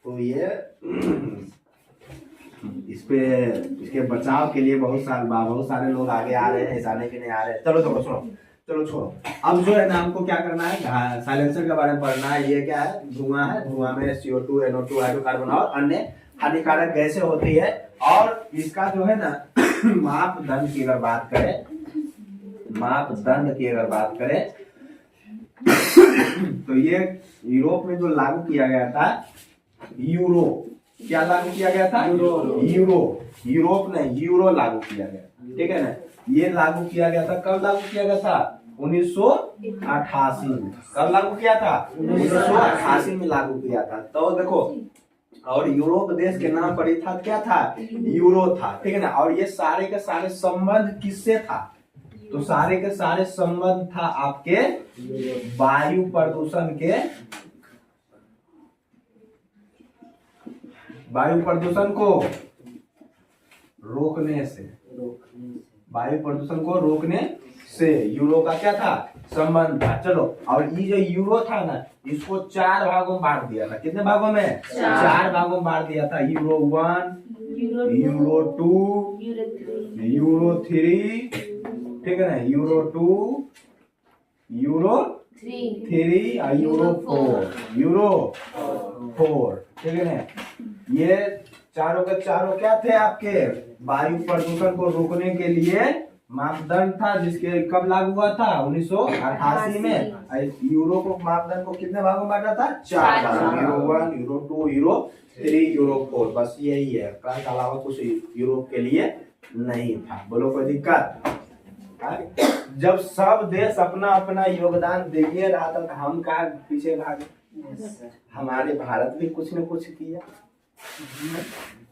तो ये इसके बचाव के लिए बहुत सारे लोग आगे आ रहे हैं, ऐसा नहीं कि नहीं आ रहे हैं। चलो सुनो, चलो छोड़ो। अब जो है ना हमको क्या करना है, साइलेंसर के बारे में पढ़ना है। ये क्या है, धुआं है, धुआं में CO2, NO2, हाइड्रोकार्बन और अन्य हानिकारक गैसें होती है। और इसका जो है ना मापदंड की अगर बात करें तो ये यूरोप में जो लागू किया गया था, यूरो, क्या लागू किया गया था, यूरोप ने यूरो लागू किया गया, ठीक है ना। ये लागू किया गया था, कब लागू किया गया था, 1988 में। कब लागू किया था, 1988 में लागू किया था। तो देखो, और यूरोप देश के नाम पर था, क्या था, यूरो था, ठीक है ना। और ये सारे के सारे संबंध किससे था, तो सारे के सारे संबंध था आपके वायु प्रदूषण को रोकने से, वायु प्रदूषण को रोकने से यूरो का क्या था, संबंध था। चलो, और ये जो यूरो था ना, इसको 4 भागों में बांट दिया था। कितने भागों में, 4 भागों में बांट दिया था। यूरो 1, यूरो 2, यूरो 3, ठीक है ना, यूरो 2, यूरो 3 और यूरो 4, ठीक है ना। ये चारों के चारों क्या थे आपके, वायु प्रदूषण को रोकने के लिए मापदंड था, जिसके कब लागू हुआ था, 1988 में। यूरो को मापदंड को कितने भागों में बांटा था, 4 भागों, यूरो 1, यूरो 2, यूरो 3, यूरो 4, बस यही है, इसके अलावा कुछ यूरोप के लिए नहीं था। बोलो कोई दिक्कत। जब सब देश अपना अपना योगदान दे रहा था तो हम कहा पीछे भागे। हमारे भारत भी कुछ न कुछ किया,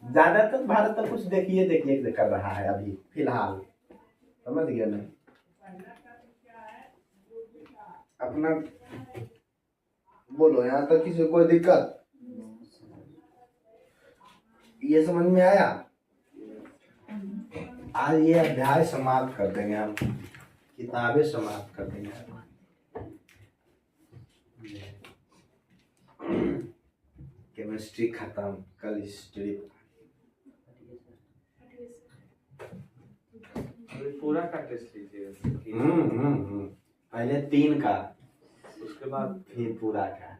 ज्यादातर भारत तो कुछ देखिए कर रहा है अभी फिलहाल, समझ गया ना। अपना बोलो, यहाँ तक किसी कोई दिक्कत, ये समझ में आया। आज ये अध्याय समाप्त कर देंगे हम, किताबें समाप्त कर देंगे। केमिस्ट्री खत्म, कल हिस्ट्री पूरा का टेस्ट लीजिए। पहले 3 का, उसके बाद फिर पूरा का,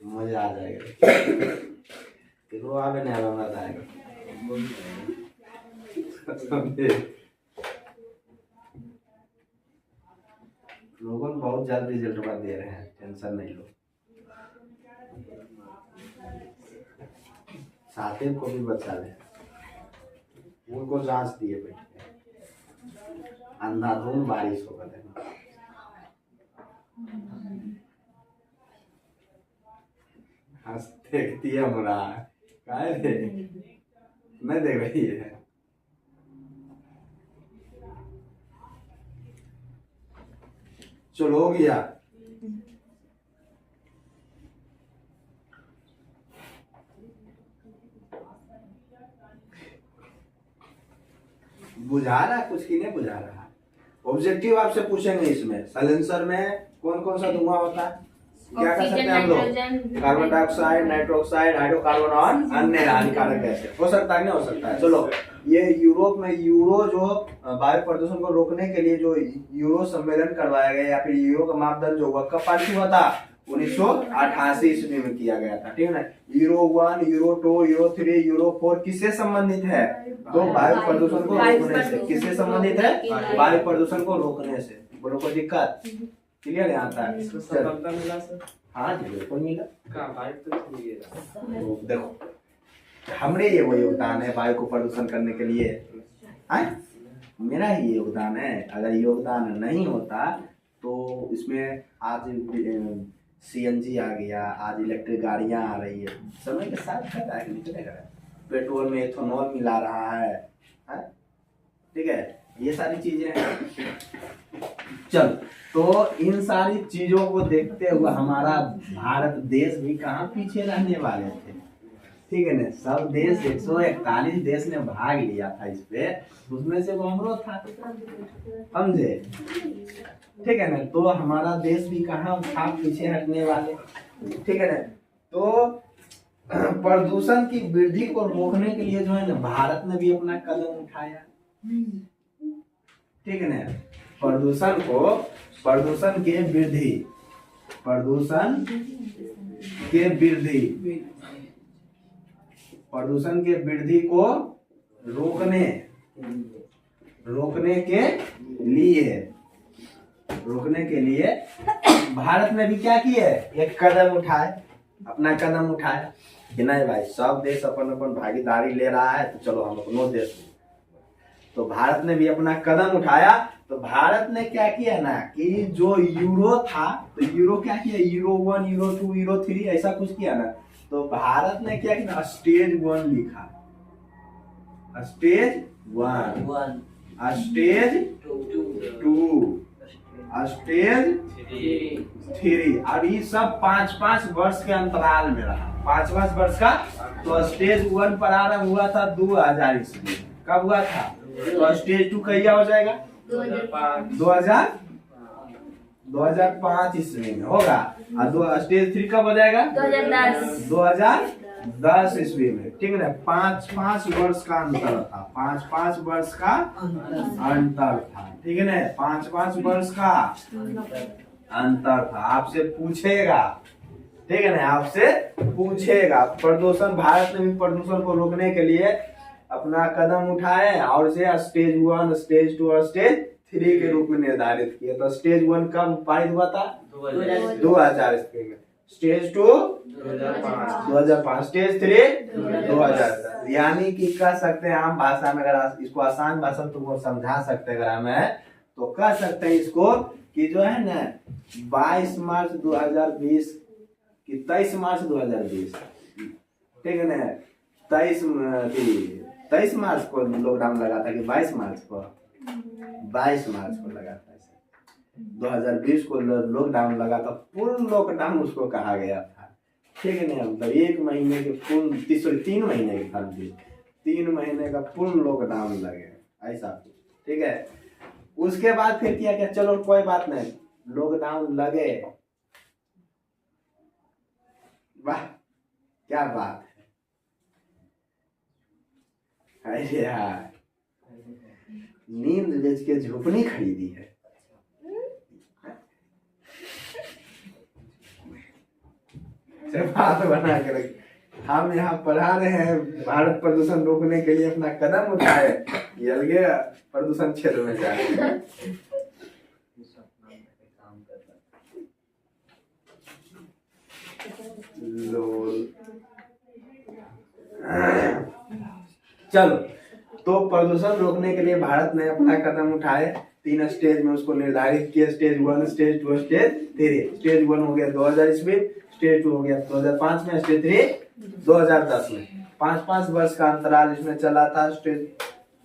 मजा आ जाएगा। किरो आवे नहीं आवे आएगा। लोगों को बहुत जल्द रिजल्ट दे रहे हैं, टेंशन नहीं लो। साथी को भी बचा ले, उनको जांच दिए बैठे, अंधाधुंध बारिश होगा। देखती है मुरा काय रे, नहीं देख रही है। चलो हो गया। बुझा रहा है कुछ की नहीं बुझा रहा है। ऑब्जेक्टिव आपसे पूछेंगे इसमें, साइलेंसर में कौन कौन सा धुआं होता है, क्या कर सकते हैं हम लोग, कार्बन डाइऑक्साइड, नाइट्रोक्साइड, हाइड्रोकार्बन और अन्य हानिकारक गैसें। हो सकता है नहीं हो सकता है। चलो, ये यूरोप में यूरो जो वायु प्रदूषण को रोकने के लिए जो यूरो सम्मेलन करवाया गया या फिर यूरो का मापदंड जो हुआ कब पारित हुआ था, 1988 ईस्वी में किया गया था, ठीक है ना। यूरो 1, यूरो 2, यूरो 3, यूरो 4 किससे संबंधित है? तो वायु प्रदूषण को रोकने से। किससे संबंधित है? वायु प्रदूषण को रोकने से। बोलो कोई दिक्कत? क्लियर यहाँ तक? इसको सफलता मिला सर? हाँ जी बिल्कुल मिला। कहाँ वायु तो चली गया। तो देखो हमरे ये वो योगदान है वायु को प्रदूषण करने के लिए, है मेरा ही योगदान है। अगर योगदान नहीं होता तो इसमें आज CNG आ गया, आज इलेक्ट्रिक गाड़ियां आ रही है, समय के साथ खतरा है, नहीं चलेगा। पेट्रोल में एथेनॉल मिला रहा है, ठीक है, ये सारी चीजें हैं। चल तो इन सारी चीजों को देखते हुए हमारा भारत देश भी कहाँ पीछे रहने वाले थे, ठीक है ना। सब देश 141 देश ने भाग लिया था इस पे, उसमें से हमरो था, समझे, ठीक है ना। तो हमारा देश भी कहाँ था पीछे हटने वाले, ठीक है ना। तो प्रदूषण की वृद्धि को रोकने के लिए जो है ना भारत ने भी अपना कदम उठाया, ठीक है ना। प्रदूषण के वृद्धि को रोकने के लिए भारत ने भी क्या किए? एक कदम उठाए, अपना कदम उठाया कि नहीं भाई सब देश अपन अपन भागीदारी ले रहा है तो चलो हम अपनो देश। तो भारत ने भी अपना कदम उठाया। तो भारत ने क्या किया ना कि जो यूरो था, तो यूरो क्या किया, यूरो 1, यूरो 2, यूरो 3 ऐसा कुछ किया ना। तो भारत ने क्या किया, स्टेज 1 लिखा, स्टेज 1, स्टेज 2, स्टेज 3, और ये सब 5-5 वर्ष के अंतराल में रहा, 5-5 वर्ष का। तो स्टेज 1 प्रारंभ हुआ था 2000 ईस्वी। कब हुआ था? तो स्टेज 2 कहिया हो जाएगा? 2005 ईस्वी में होगा। और स्टेज 3 कब हो जाएगा? 2010 ईस्वी में, ठीक है ना। 5-5 वर्ष का अंतर था, 5-5 वर्ष का अंतर था, ठीक है ना। 5-5 वर्ष का अंतर था। आपसे पूछेगा, ठीक है ना, आपसे पूछेगा। प्रदूषण, भारत ने भी प्रदूषण को रोकने के लिए अपना कदम उठाए और इसे स्टेज 1, स्टेज 2 और स्टेज 3 के रूप में निर्धारित किया। तो स्टेज 1 कब पारित हुआ था? 2000 ईस्वी में। Stage 2 2005, stage 3 2010। यानी कि कह सकते हैं आम भाषा में, अगर इसको आसान भाषा में तुमको समझा सकते हैं अगर मैं, तो कह सकते हैं इसको कि जो है ना 22 मार्च 2020 की 23 मार्च 2020, ठीक है ना। 23 मार्च को लॉकडाउन लगा था कि 22 मार्च को? 22 मार्च को लगा था। 2020 को लॉकडाउन लगा था, पूर्ण लॉकडाउन उसको कहा गया था, ठीक है ना। मतलब 1 महीने के पूर्ण 3 महीने के 3 महीने का पूर्ण लॉकडाउन लगे, ऐसा, ठीक है। उसके बाद फिर किया क्या, चलो कोई बात नहीं, लॉकडाउन लगे, वाह क्या बात है, अरे यार नींद बेच के झोपड़ी खरीदी है। बात बना के रखी, हम यहाँ पढ़ा रहे हैं भारत प्रदूषण रोकने के लिए अपना कदम उठाए, ये अलगे प्रदूषण क्षेत्र में जाए। चलो, तो प्रदूषण रोकने के लिए भारत ने अपना कदम उठाए, 3 स्टेज में उसको निर्धारित किया, स्टेज 1, स्टेज 2, स्टेज 3। स्टेज 1 हो गया 2000 ईस्वी, स्टेज 2 हो गया 2005 में, स्टेज 3 2010 में। 5-5 वर्ष का अंतराल इसमें चला था स्टेज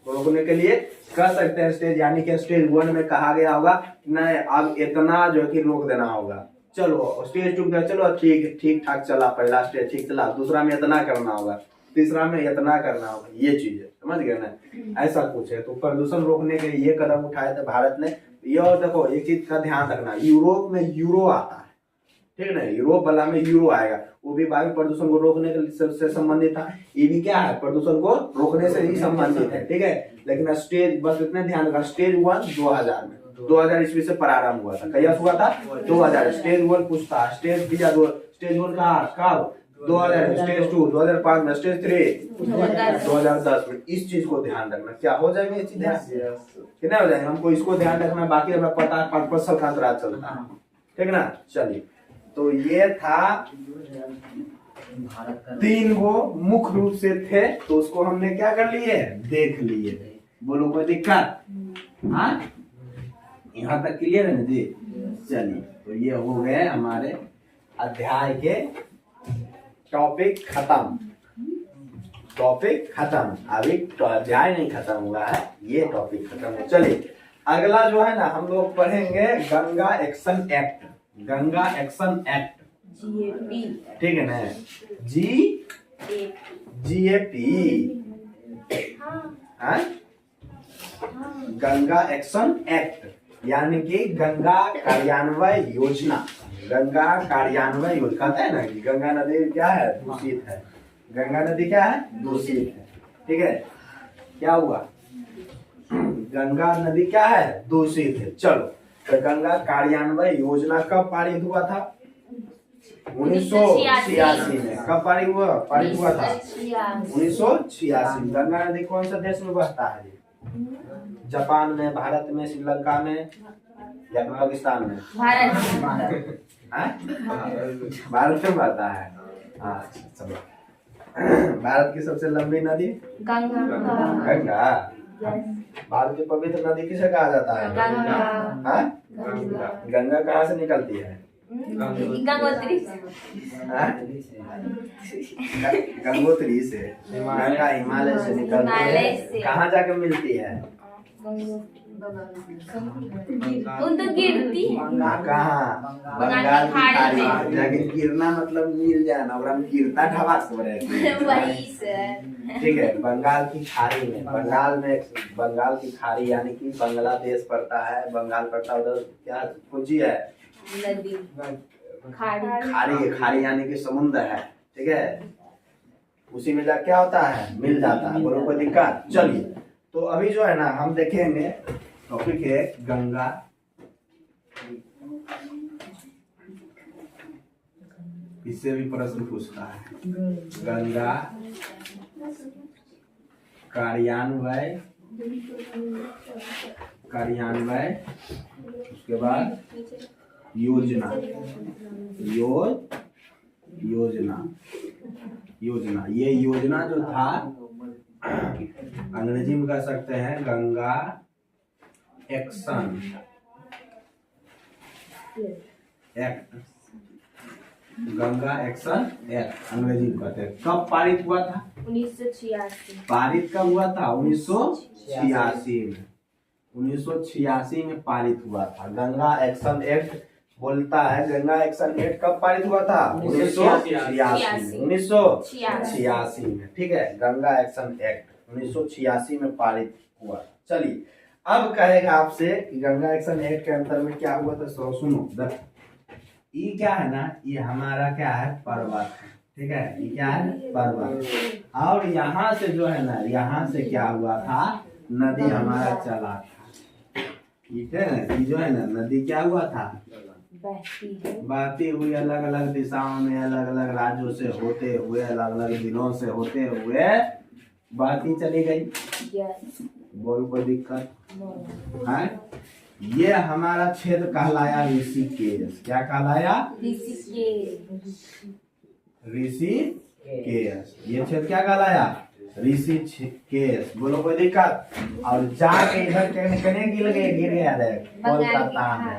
रोकने के लिए, कह सकते हैं स्टेज, यानी कि स्टेज 1 में कहा गया होगा नहीं अब इतना जो कि रोक देना होगा। चलो स्टेज 2 में चलो ठीक ठाक चला, पहला स्टेज ठीक चला, दूसरा में इतना करना होगा, तीसरा में इतना करना होगा, ये चीज है, समझ गए ना, ऐसा कुछ है। तो प्रदूषण रोकने के लिए ये कदम उठाए थे भारत ने। ये और देखो एक चीज का ध्यान रखना, यूरोप में यूरो आता है, ठीक है ना, यूरोप वाला में यूरो आएगा, वो भी वायु प्रदूषण को रोकने से संबंधित था। ये भी क्या है, प्रदूषण को रोकने से ही संबंधित है, ठीक है। लेकिन स्टेज, बस इतने ध्यान रखना, स्टेज 1 2000 में, 2000 ईस्वी से प्रारंभ हुआ था। कया हुआ था 2000। स्टेज 1 पूछता, स्टेज दिया दो, स्टेज 1 कब 2000, स्टेज 2 2005 में, स्टेज 3 2010 में। इस चीज को ध्यान रखना। क्या हो जाएंगे ये चीजें कितना हो जाएंगे, हमको इसको ध्यान रखना, बाकी हमें पता 5 का अंतराल चलता है, ठीक ना। चलिए, तो ये था 3 गो मुख्य रूप से थे, तो उसको हमने क्या कर लिए, देख लिए। बोलो कोई दिक्कत? हाँ, यहाँ तक क्लियर है ना जी? चलिए, तो ये हो गए हमारे अध्याय के टॉपिक खत्म। टॉपिक खत्म, अभी तो अध्याय नहीं खत्म हुआ है, ये टॉपिक खत्म हो। चलिए, अगला जो है ना हम लोग पढ़ेंगे Ganga action act. Ganga action act, GAP। ठीक है ना। GAP, हाँ, गंगा एक्शन एक्ट यानी कि गंगा कार्यान्वयन योजना। गंगा कार्यान्वयन योजना कहते हैं ना कि गंगा नदी क्या है, दूषित है। गंगा नदी क्या है, दूषित है, ठीक है। क्या हुआ, गंगा नदी क्या है, दूषित है। चलो, तो गंगा कार्यान्वयन योजना कब पारित हुआ था? 1986 में। कब पारित हुआ था? 1986। गंगा नदी कौन सा देश में बहता है? जापान में, भारत में, श्रीलंका में या पाकिस्तान में? भारत में बहता है। हाँ, चलो, भारत की सबसे लंबी नदी गंगा। भारत की पवित्र नदी किसे कहा जाता है? हाँ? गंगा कहाँ से निकलती है? गंगोत्री से। गंगा हिमालय से निकलती है, कहाँ जाकर मिलती है? उन तो गिरती है कहाँ? बंगाल की खाड़ी में। लेकिन गिरना मतलब मिल जाना, और हम गिरता ढाबा से वही सर, ठीक है। बंगाल की खाड़ी में, बंगाल की खाड़ी यानी कि बांग्लादेश पड़ता है, बंगाल पड़ता है, उधर क्या पूंजी है? नदी, खाड़ी यानी कि समुद्र है, ठीक है। उसी में जा क्या होता है, मिल जाता है। बोलो कोई दिक्कत? चलिए, तो अभी जो है ना हम देखेंगे टॉपिक है गंगा। इससे भी प्रश्न पूछता है, गंगा कार्यान्वयन, उसके बाद योजना। ये योजना जो था अंग्रेजी में कह सकते हैं Ganga action act. Ganga action act अंग्रेजी में कहते हैं। कब पारित हुआ था? 1986। पारित कब हुआ था? 1986 में। 1986 में पारित हुआ था। गंगा एक्शन एक्ट बोलता है, गंगा एक्शन एक्ट कब पारित हुआ था? 1986 में, ठीक है। गंगा एक्शन एक्ट 1986 में पारित हुआ। चलिए, अब कहेगा आपसे कि गंगा एक्शन एक्ट के अंतर में क्या हुआ था। सुनो, ये क्या है ना, ये हमारा क्या है, पर्वत है, ठीक है। ये क्या है, पर्वत। और यहाँ से जो है ना, यहाँ से क्या हुआ था, नदी हमारा चला था, ठीक है। ये जो है ना नदी क्या हुआ था, बहती हुई अलग अलग दिशाओं में, अलग अलग राज्यों से होते हुए, अलग अलग दिनों से होते हुए बहती चली गई। बोल कोई दिक्कत है? ये हमारा क्षेत्र कहलाया ऋषिकेश। क्या कहलाया? ऋषिकेश। ये क्षेत्र क्या कहलाया? ऋषिकेश। बोलो कोई दिक्कत? और जाके इधर कहने गिर गया है कोलकाता में,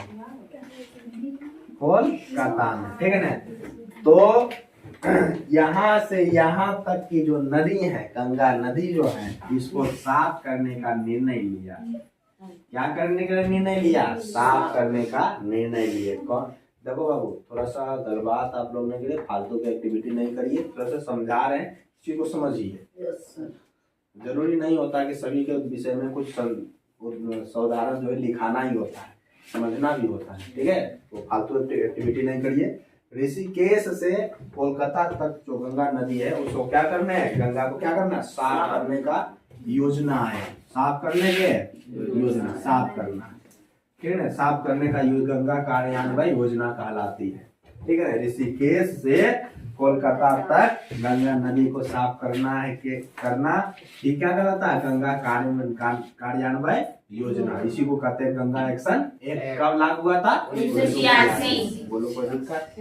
कोलकाता में, ठीक है ना। तो यहाँ से यहाँ तक की जो नदी है, गंगा नदी जो है, इसको साफ करने का निर्णय लिया। क्या करने का निर्णय लिया? साफ करने का निर्णय लिए। कौन? देखो बाबू, थोड़ा सा गलबात आप लोग ने के लिए फालतू की एक्टिविटी नहीं करिए, थोड़ा सा समझा रहे हैं, चीज को समझिए। जरूरी नहीं होता कि सभी के विषय में कुछ साधारण जो है लिखाना ही होता है, समझना भी होता है, ठीक है। तो फालतू एक्टिविटी नहीं करिए। ऋषिकेश से कोलकाता तक जो गंगा नदी है, उसको क्या करना है, गंगा को क्या करना है, साफ करने का योजना है। साफ करने के योजना, साफ करना है। ठीक है ना, साफ करने का गंगा कार्यान्वयन योजना कहलाती है। ठीक है ना, ऋषिकेश से कोलकाता तक गंगा नदी को साफ करना है कि करना, ये क्या कहलाता है, गंगा कार्यान्वयन योजना। इसी को कहते हैं गंगा एक्शन एक्ट। कब लागू हुआ था? 1986। बोलो कोई दिक्कत?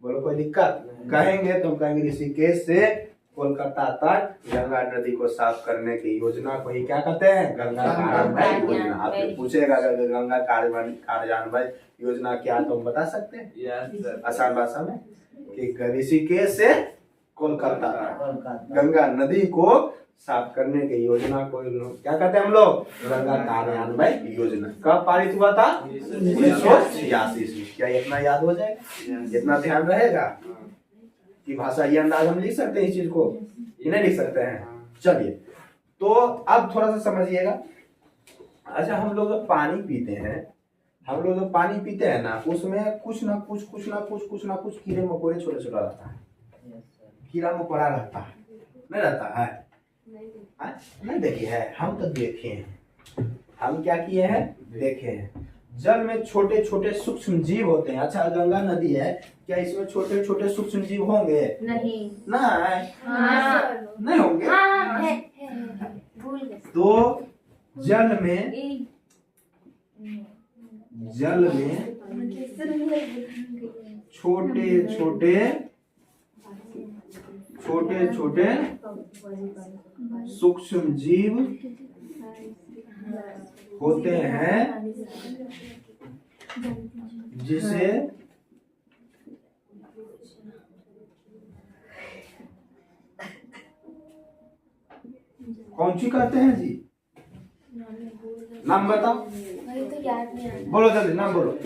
बोलो कोई दिक्कत? कहेंगे तो कहेंगे ऋषिकेश से कोलकाता तक गंगा नदी को साफ करने की योजना को ही क्या कहते हैं, गंगा कार्यान्वयन योजना। आपको पूछेगा कि गंगा कार्यान्वयन योजना क्या, तुम बता सकते हैं यस सर। आसान भाषा में कि ऋषिकेश से कोलकाता गंगा नदी को साफ करने की योजना को क्या कहते हैं हम लोग, गंगा कार्यान्वयन योजना। कब पारित हुआ था? 1986 में। क्या इतना याद हो जाएगा? इतना ध्यान रहेगा कि भाषा ये अंदाज हम लिख सकते हैं इस चीज को, ये नहीं लिख सकते हैं। चलिए, तो अब थोड़ा सा समझिएगा। अच्छा, हम लोग जब पानी पीते हैं, हम लोग जब पानी पीते हैं ना, उसमें कुछ ना कुछ कीड़े मकोड़े छोटे छोटा रहता है, कीड़ा मकोड़ा रहता है, नहीं रहता है? नहीं देखे है? हम तो देखे हैं। हम क्या किए हैं? देखे हैं। जल में छोटे छोटे सूक्ष्म जीव होते हैं। अच्छा, गंगा नदी है, क्या इसमें छोटे छोटे सूक्ष्म जीव होंगे? नहीं। नहीं होंगे। भूल गए। तो जल में छोटे छोटे सूक्ष्म जीव होते हैं, जिसे कौन सी कहते हैं जी? नाम बताओ, वही तो याद नहीं आ रहा। बोलो जल्दी, नाम बोलो।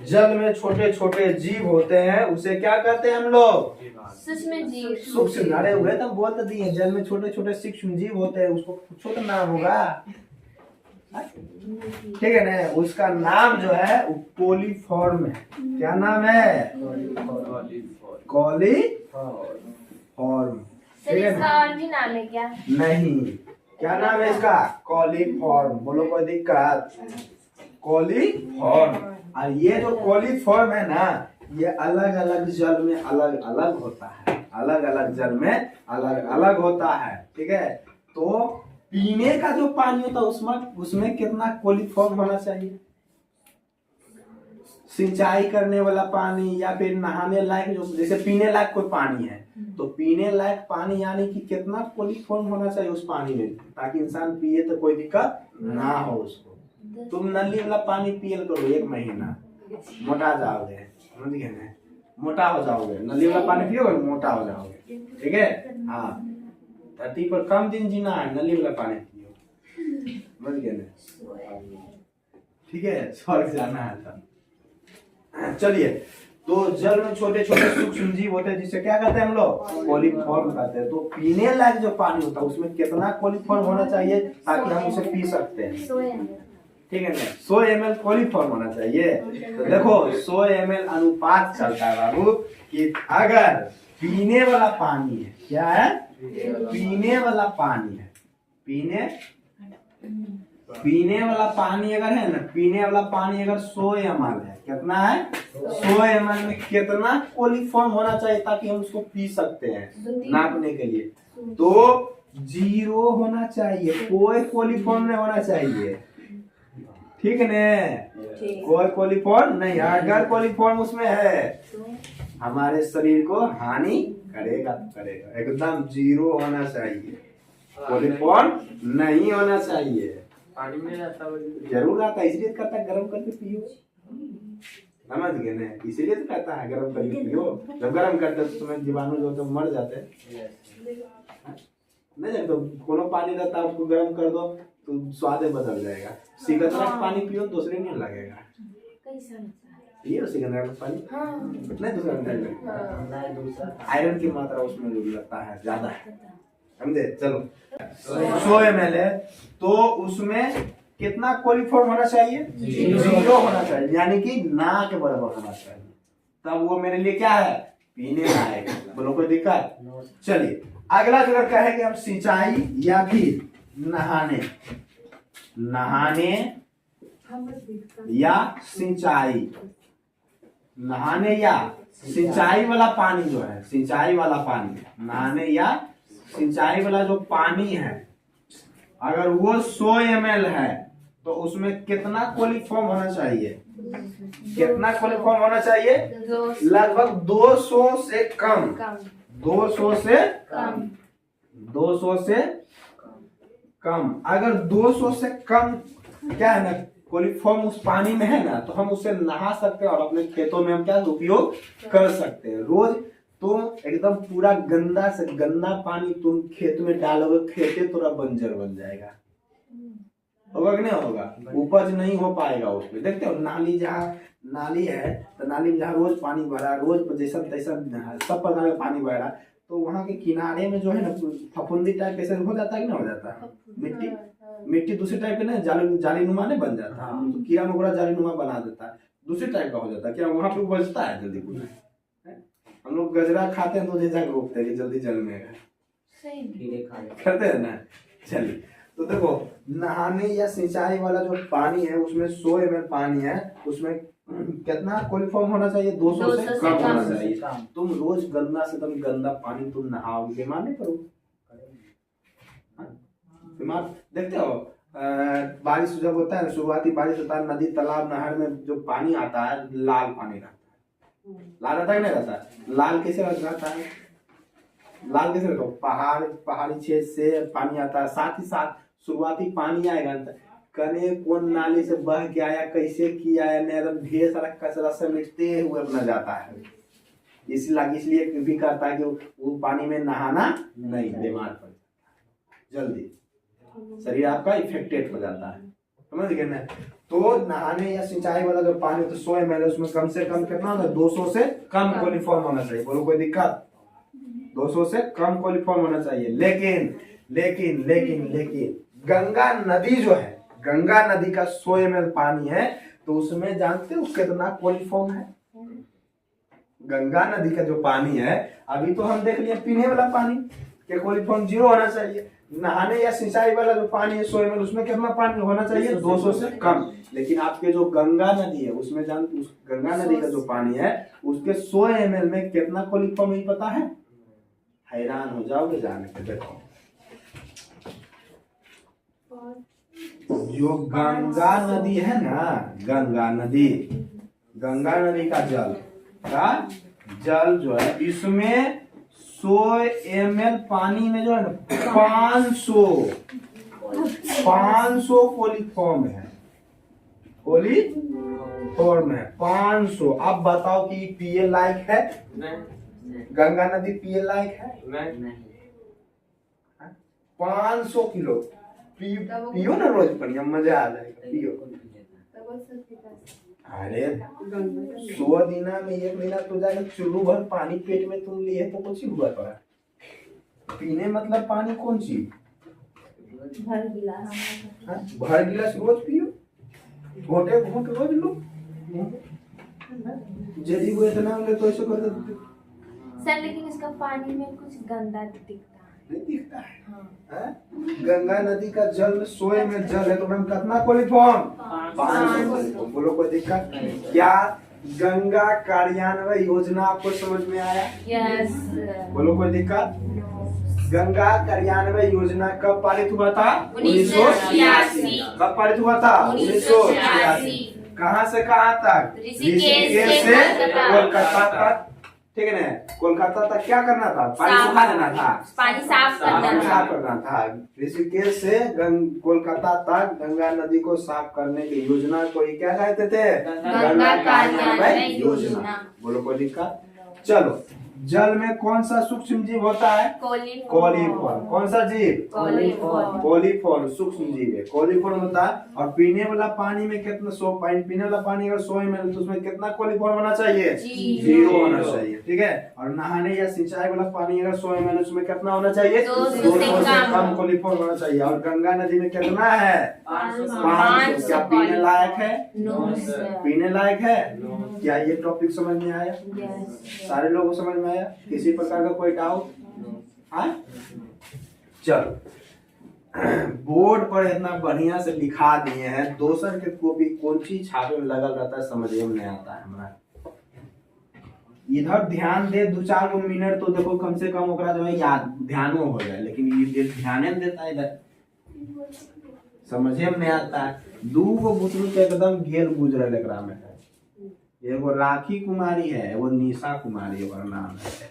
जल में छोटे छोटे जीव होते हैं, उसे क्या कहते हैं हम लोग? सूक्ष्म जीव। सूक्ष्म। अरे वह तो बोल तो दिए, जल में छोटे छोटे सूक्ष्म जीव होते हैं, उसको कुछ तो नाम होगा, ठीक है ना? उसका नाम जो है वो कोलीफॉर्म है। क्या नाम है? कोलीफॉर्म। सर, इसका और भी नाम है क्या? नहीं, क्या नाम है इसका? कोलीफॉर्म। बोलो कोई दिक्कत? कोलीफॉर्म। और ये जो कोलीफॉर्म है ना, ये अलग अलग जल में अलग अलग होता है, अलग अलग जल में अलग अलग होता है। ठीक है, तो पीने का जो पानी होता है उसमें कितना कोलीफॉर्म होना चाहिए? सिंचाई करने वाला पानी या फिर नहाने लायक, जो जैसे पीने लायक कोई पानी है, तो पीने लायक पानी यानी कि कितना कोलीफॉर्म होना चाहिए उस पानी में, ताकि इंसान पिए तो कोई दिक्कत ना हो उसको। तुम नली वाला पानी पियल करो 1 महीना, मोटा जाओगे, समझ गए ना? मोटा हो जाओगे। नली वाला पानी पियोगे, मोटा हो जाओगे। ठीक है, हाँ। धरती पर कम दिन जीना है, नली वाला पानी पियो, समझ गए ना? ठीक है, स्वर्ग जाना है तब। चलिए, तो जल में छोटे छोटे सूक्ष्म जीव होते हैं, जिसे क्या कहते हैं हम लोग? कोलीफॉर्म कहते हैं। तो पीने लायक जो पानी होता है उसमें कितना कोलीफॉर्म होना चाहिए ताकि हम उसे पी सकते हैं? 100 ml। ठीक है ना? 100 ml कोलीफॉर्म होना चाहिए। तो देखो 100 ml अनुपात चलता है बाबू, कि अगर पीने वाला पानी है, क्या है? पीने वाला पानी है, पीने वाला पानी अगर है ना, पीने वाला पानी अगर 100 ml है, कितना है? 100 ml में कितना कोलीफॉर्म होना चाहिए ताकि हम उसको पी सकते हैं नापने के लिए? तो 0 होना चाहिए, कोई कोलीफॉर्म नहीं होना चाहिए। ठीक है, कोई कोलीफॉर्म नहीं। अगर कोलीफॉर्म उसमें है, हमारे शरीर को हानि करेगा। एकदम 0 होना चाहिए, कोलीफॉर्म नहीं होना चाहिए। पानी में रहता है जरूर आता है, इसलिए कहता है गर्म करके पियो, समझ गए ना? इसीलिए तो कहता है गर्म करके पियो। जब गर्म करते तो तुम्हें जीवाणु जो तो मर जाते हैं, नहीं जब तो कोनो पानी रहता है उसको गर्म कर दो तो स्वाद बदल जाएगा। सिकंदरा का पानी पियो दूसरे नहीं लगेगा, कैसा लगता है? पियो सिकंदरा का पानी, नहीं दूसरा नहीं लगेगा। आयरन की मात्रा उसमें जो लगता है ज्यादा है, समझे? चलो 100 ml है, तो उसमें कितना कोलीफॉर्म होना चाहिए? 0 होना चाहिए, यानी कि ना के बराबर होना चाहिए। तब वो मेरे लिए क्या है? पीने लायक। बोलो कोई दिक्कत? चलिए, अगला अगर कहे कि हम सिंचाई या फिर नहाने या सिंचाई, नहाने या सिंचाई वाला पानी जो है, सिंचाई वाला पानी, नहाने या सिंचाई वाला जो पानी है, अगर वो 100 ml है तो उसमें कितना कोलिफॉर्म होना चाहिए? कितना कोलिफॉर्म होना चाहिए? लगभग 200 से कम, 200 से कम, 200 से कम। अगर 200 से कम क्या है ना कोलिफॉर्म उस पानी में है ना, तो हम उससे नहा सकते हैं और अपने खेतों में हम क्या उपयोग कर सकते हैं। रोज तुम एकदम पूरा गंदा से गंदा पानी तुम खेत में डालोगे, खेते थोड़ा बंजर बन जाएगा, होगा कि नहीं होगा? उपज नहीं हो पाएगा उसमें। देखते हो नाली, जहाँ नाली है तो नाली में जहाँ रोज पानी बह रहा, रोज जैसा तैसा सब प्रकार का पानी बह रहा, तो वहाँ के किनारे में जो है ना फफूंदी टाइप कैसे हो जाता है कि नहीं हो जाता है? मिट्टी दूसरे टाइप के ना जाली नुमा नहीं बन जाता, तो कीड़ा मकोड़ा जाली नुमा बना देता है, दूसरे टाइप का हो जाता है। क्या वहाँ पे उपजता है जल्दी कुछ? हम लोग गजरा खाते हैं तो जैसा रोकते हैं कि जल्दी जल में करते हैं ना। चलिए, तो देखो नहाने या सिंचाई वाला जो पानी है उसमें 100 ml पानी है, उसमें कितना कोलिफॉर्म होना चाहिए? 200 से कम होना चाहिए। तुम रोज गंदा से एकदम गंदा पानी तुम नहाओगे, बीमार नहीं करोगे? बीमार देखते हो बारिश जब होता है, शुरुआती बारिश होता है, नदी तालाब नहर में जो पानी आता है लाल पानी रहता है, लाल रहता है नहीं रहता? लाल कैसे रहता है? लाल कैसे रहता है? पहाड़ी क्षेत्र से पानी आता है, साथ ही साथ शुरुआती पानी आएगा कने कौन नाली से बह के आया, कैसे किया है, एकदम ढेर सारा कचरा समेटते हुए अपना जाता है। इसलिए भी कहता है कि वो पानी में नहाना नहीं, बीमार पड़ जाता है, जल्दी शरीर आपका इफेक्टेड हो जाता है, समझ गए ना? तो नहाने या सिंचाई वाला जो पानी तो 100 ml उसमें कम से कम कितना होगा? 200 से कम कोलिफॉर्म होना चाहिए। बोलो कोई दिक्कत? 200 से कम कोलिफॉर्म होना चाहिए। लेकिन लेकिन लेकिन लेकिन गंगा नदी जो है, गंगा नदी का 100 ml पानी है तो उसमें जानते हो कितना कोलिफॉर्म है? गंगा नदी का जो पानी है, अभी तो हम देख लिए पीने वाला पानी के कोलिफॉर्म 0 होना चाहिए। नहाने या सिंचाई वाला जो पानी है 100 ml उसमें कितना पानी होना चाहिए? 200 से कम। लेकिन आपके जो गंगा नदी है उसमें जानते, उस गंगा नदी का जो पानी है उसके 100 ml में कितना कोलिफॉर्म नहीं पता है? हैरान हो जाओगे जान के। देखो जो गंगा नदी है ना, गंगा नदी का जल जो है, इसमें 100 ml पानी में जो है ना 500 कोलिफॉर्म है, कोलिफॉर्म है 500। अब बताओ कि पिए लायक है? गंगा नदी पिए लायक है? नहीं। 500 किलो पियो ना रोज पानी, मजा आ जाएगा, पियो। अरे 100 दिना में 1 महीना तो जाएगा, चुल्लू भर पानी पेट में तुम लिए तो कुछ ही हुआ पड़ा। पीने मतलब पानी कौन चीज? भर गिलास रोज पियो, घोटे घोट रोज लो। यदि वो इतना ले तो ऐसे कर देते सर। लेकिन इसका पानी में कुछ गंदा दिखता है, नहीं दिखता है? हाँ? गंगा नदी का जल 100 ml जल है तो मैम कितना कोलिफॉर्म? 500 कोलिफॉर्म। बोलो कोई दिक्कत? क्या गंगा कार्यान्वयन योजना आपको समझ में आया? यस। बोलो कोई दिक्कत? गंगा कार्यान्वयन योजना कब पारित हुआ था? 1986। कब पारित हुआ था? 1986। कहाँ से कहाँ तक? ऋषिकेश से कोलकाता तक, ठीक है ना? कोलकाता तक क्या करना था? पानी सुखा देना था, पानी साफ करना था। ऋषिकेश से कोलकाता तक गंगा नदी को साफ करने की योजना को क्या कहते थे? गंगा कार्यान्वयन योजना। बोलो कोई दिक्कत? चलो, जल में कौन सा सूक्ष्म जीव होता है? कोलिफॉर्म। कौन सा जीव? कोलिफॉर्म सूक्ष्म जीव है, कोलिफॉर्म होता है। और पीने वाला पानी में कितना? 100 पीने वाला पानी अगर 100 ml तो उसमें कितना कोलिफॉर्म होना चाहिए? 0 होना चाहिए, ठीक है। और नहाने या सिंचाई वाला पानी अगर 100 ml उसमें कितना होना चाहिए? 200 से कम कोलिफॉर्म होना चाहिए। और गंगा नदी में कितना है? 500। क्या पीने लायक है? पीने लायक है? क्या ये टॉपिक समझ में आया? सारे लोगों को समझ में आया? किसी प्रकार का कोई डाउट? हाँ, चलो बोर्ड पर इतना बढ़िया से लिखा दिए हैं, दोसर के कॉपी कौन चीज छापे में लगल रहता है समझ में नहीं आता है हमरा। इधर ध्यान दे 2-4 मिनट तो देखो कम से कम ओकरा जो है याद ध्यानो हो जाए, लेकिन ये ध्यान नहीं देता है, इधर समझे में नहीं आता है। 2 गो बुतरू के एकदम गेल गुजरल एकरा में है, एगो राखी कुमारी है, एगो निशा कुमारी ओकर नाम है।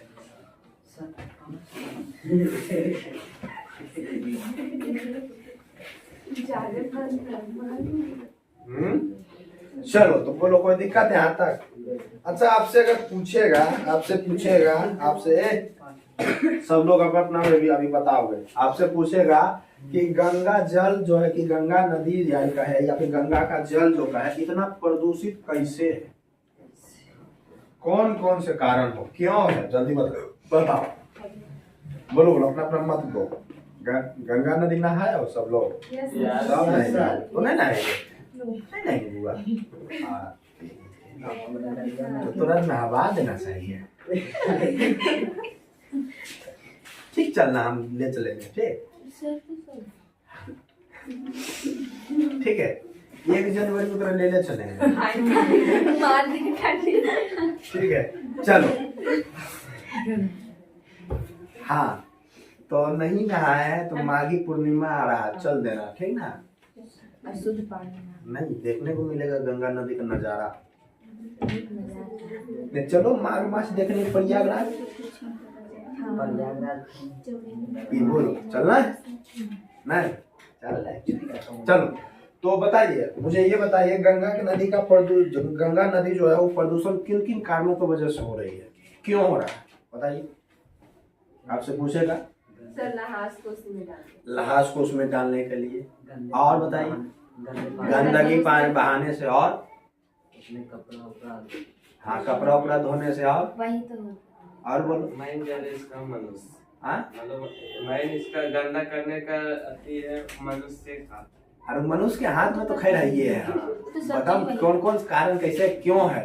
चलो तो बोलो कोई दिक्कत है यहाँ तक? अच्छा आपसे अगर पूछेगा, आपसे सब लोग अपना अभी बताओगे, आपसे पूछेगा कि गंगा जल जो है कि गंगा नदी का है या फिर गंगा का जल जो का है इतना प्रदूषित कैसे है, कौन कौन से कारण हो, क्यों है, जल्दी बताओ। बोलो अपना मत दो। गंगा नदी नहाए हो सब लोग? सब नहीं नहाए तो नहीं नहाएंगे बुआ? तो तुरंत नहवा देना चाहिए। ठीक चलना, हम ले चलेंगे। ठीक है 1 जनवरी को तरह ले चलेंगे। ठीक है चलो। हाँ तो नहीं नहाए हैं तो माघी पूर्णिमा आ रहा है, चल देना, ठीक ना? शुद्ध पानी नहीं देखने को मिलेगा गंगा नदी का नजारा। चलो माघ मास देखने प्रयागराज बोलो चलना नहीं? चलो तो बताइए मुझे, ये बताइए गंगा की नदी का गंगा नदी जो है वो प्रदूषण किन किन कारणों की वजह से हो रही है, क्यों हो रहा है बताइए। आपसे पूछेगा सर लहास को उसमें डालने के लिए, और बताइए गंदगी पानी बहाने से, और हाँ कपड़ा उपड़ा धोने से, और वही तो और बोलो। मैन जो है इसका मनुष्य, हाँ मतलब मैन इसका गंदा करने का अति है मनुष्य का। अरे मनुष्य के हाथ में तो खैर है ये है। बताओ कौन कौन कारण कैसे क्यों है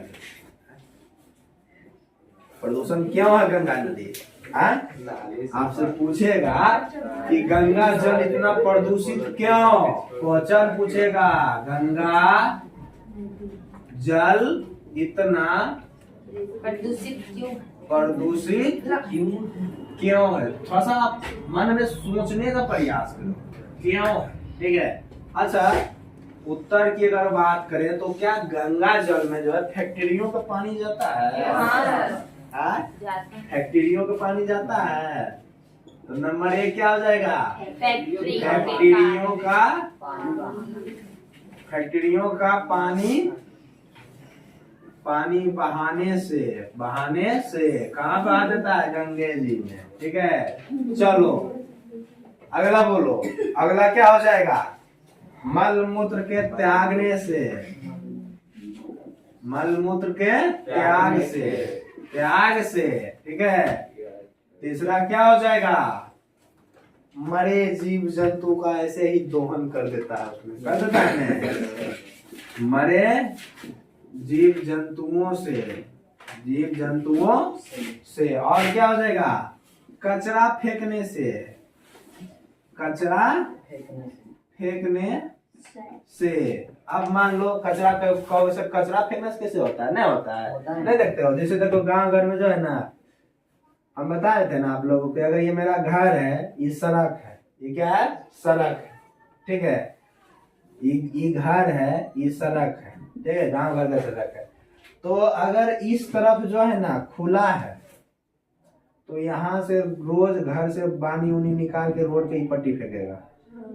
प्रदूषण, क्यों है गंगा नदी? आपसे पूछेगा कि गंगा जल इतना प्रदूषित क्यों, क्वेश्चन पूछेगा गंगा जल इतना प्रदूषित क्यों है? थोड़ा सा आप मन में सोचने का प्रयास करो क्यों है, ठीक है? अच्छा उत्तर की अगर बात करें तो क्या गंगा जल में जो है फैक्ट्रियों का पानी जाता है? फैक्ट्रियों का पानी जाता है, तो नंबर 1 क्या हो जाएगा? फैक्ट्रियों का पानी बहाने से कहाँ बहा देता है? गंगे जी में, ठीक है? चलो अगला बोलो, अगला क्या हो जाएगा? मल मूत्र के त्यागने से, त्याग से, ठीक है? तीसरा क्या हो जाएगा? मरे जीव जंतु का ऐसे ही दोहन कर देता है, उसमें कर देता है मरे जीव जंतुओं से, और क्या हो जाएगा? कचरा फेंकने से, अब मान लो कचरा फेंकने से कैसे होता है? नहीं होता है, नहीं देखते हो? जैसे देखो गांव घर में जो है ना, हम बता रहे थे ना आप लोगों को, अगर ये मेरा घर है, ये सड़क है, ये क्या है? सड़क है, ठीक है? ये घर है, ये सड़क है, ठीक है? गांव घर का सड़क है। तो अगर इस तरफ जो है ना खुला है तो यहाँ से रोज घर से पानी उनी निकाल के रोड के पट्टी फेंकेगा,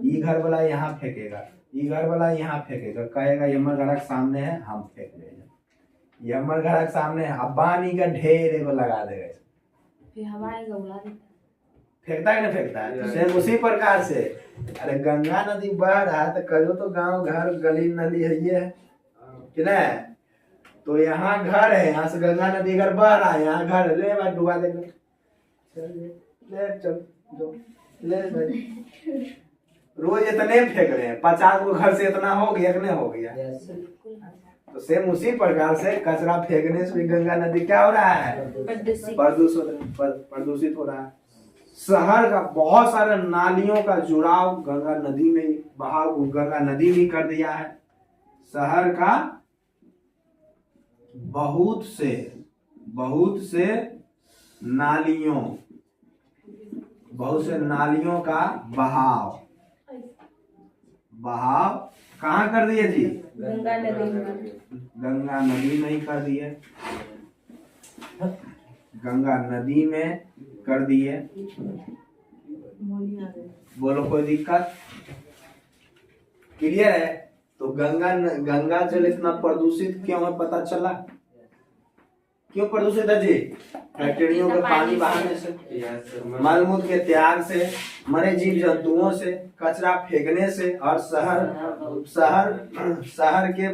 ये घर वाला यहाँ फेंकेगा, ये घर वाला यहाँ फेंकेगा, कहेगा ये हमारे घर के सामने है, हम फेंक देंगे, ये हमारे घर के सामने है, अब पानी का ढेर एगो लगा देगा, फिर हमारे उड़ा देता फेंकता है ना फेंकता है। सेम उसी प्रकार से अरे गंगा नदी बह रहा है तो कहो तो गांव घर गली नदी है ये कि ना, तो यहाँ घर है, यहाँ से गंगा नदी अगर बह रहा है, यहाँ घर ले भाई डुबा देंगे, ले भाई रोज इतने फेंक रहे हैं, 50 को घर से इतना हो गया कि नहीं हो गया? तो सेम उसी प्रकार से कचरा फेंकने से भी गंगा नदी क्या हो रहा है? प्रदूषित हो रहा है। शहर का बहुत सारे नालियों का जुड़ाव गंगा नदी में, बहाव गंगा नदी में कर दिया है। शहर का बहुत से नालियों का बहाव कहाँ कर दिए जी? गंगा नदी में। गंगा नदी में ही कर दिए, गंगा नदी में कर दिए। बोलो कोई दिक्कत? क्लियर है? तो गंगा जल इतना प्रदूषित क्यों है पता चला? क्यों प्रदूषित है जी? फैक्ट्रियों के पानी बहाने से, मलमूत्र के त्याग से, मरे जीव जंतुओं से, कचरा फेंकने से, और शहर के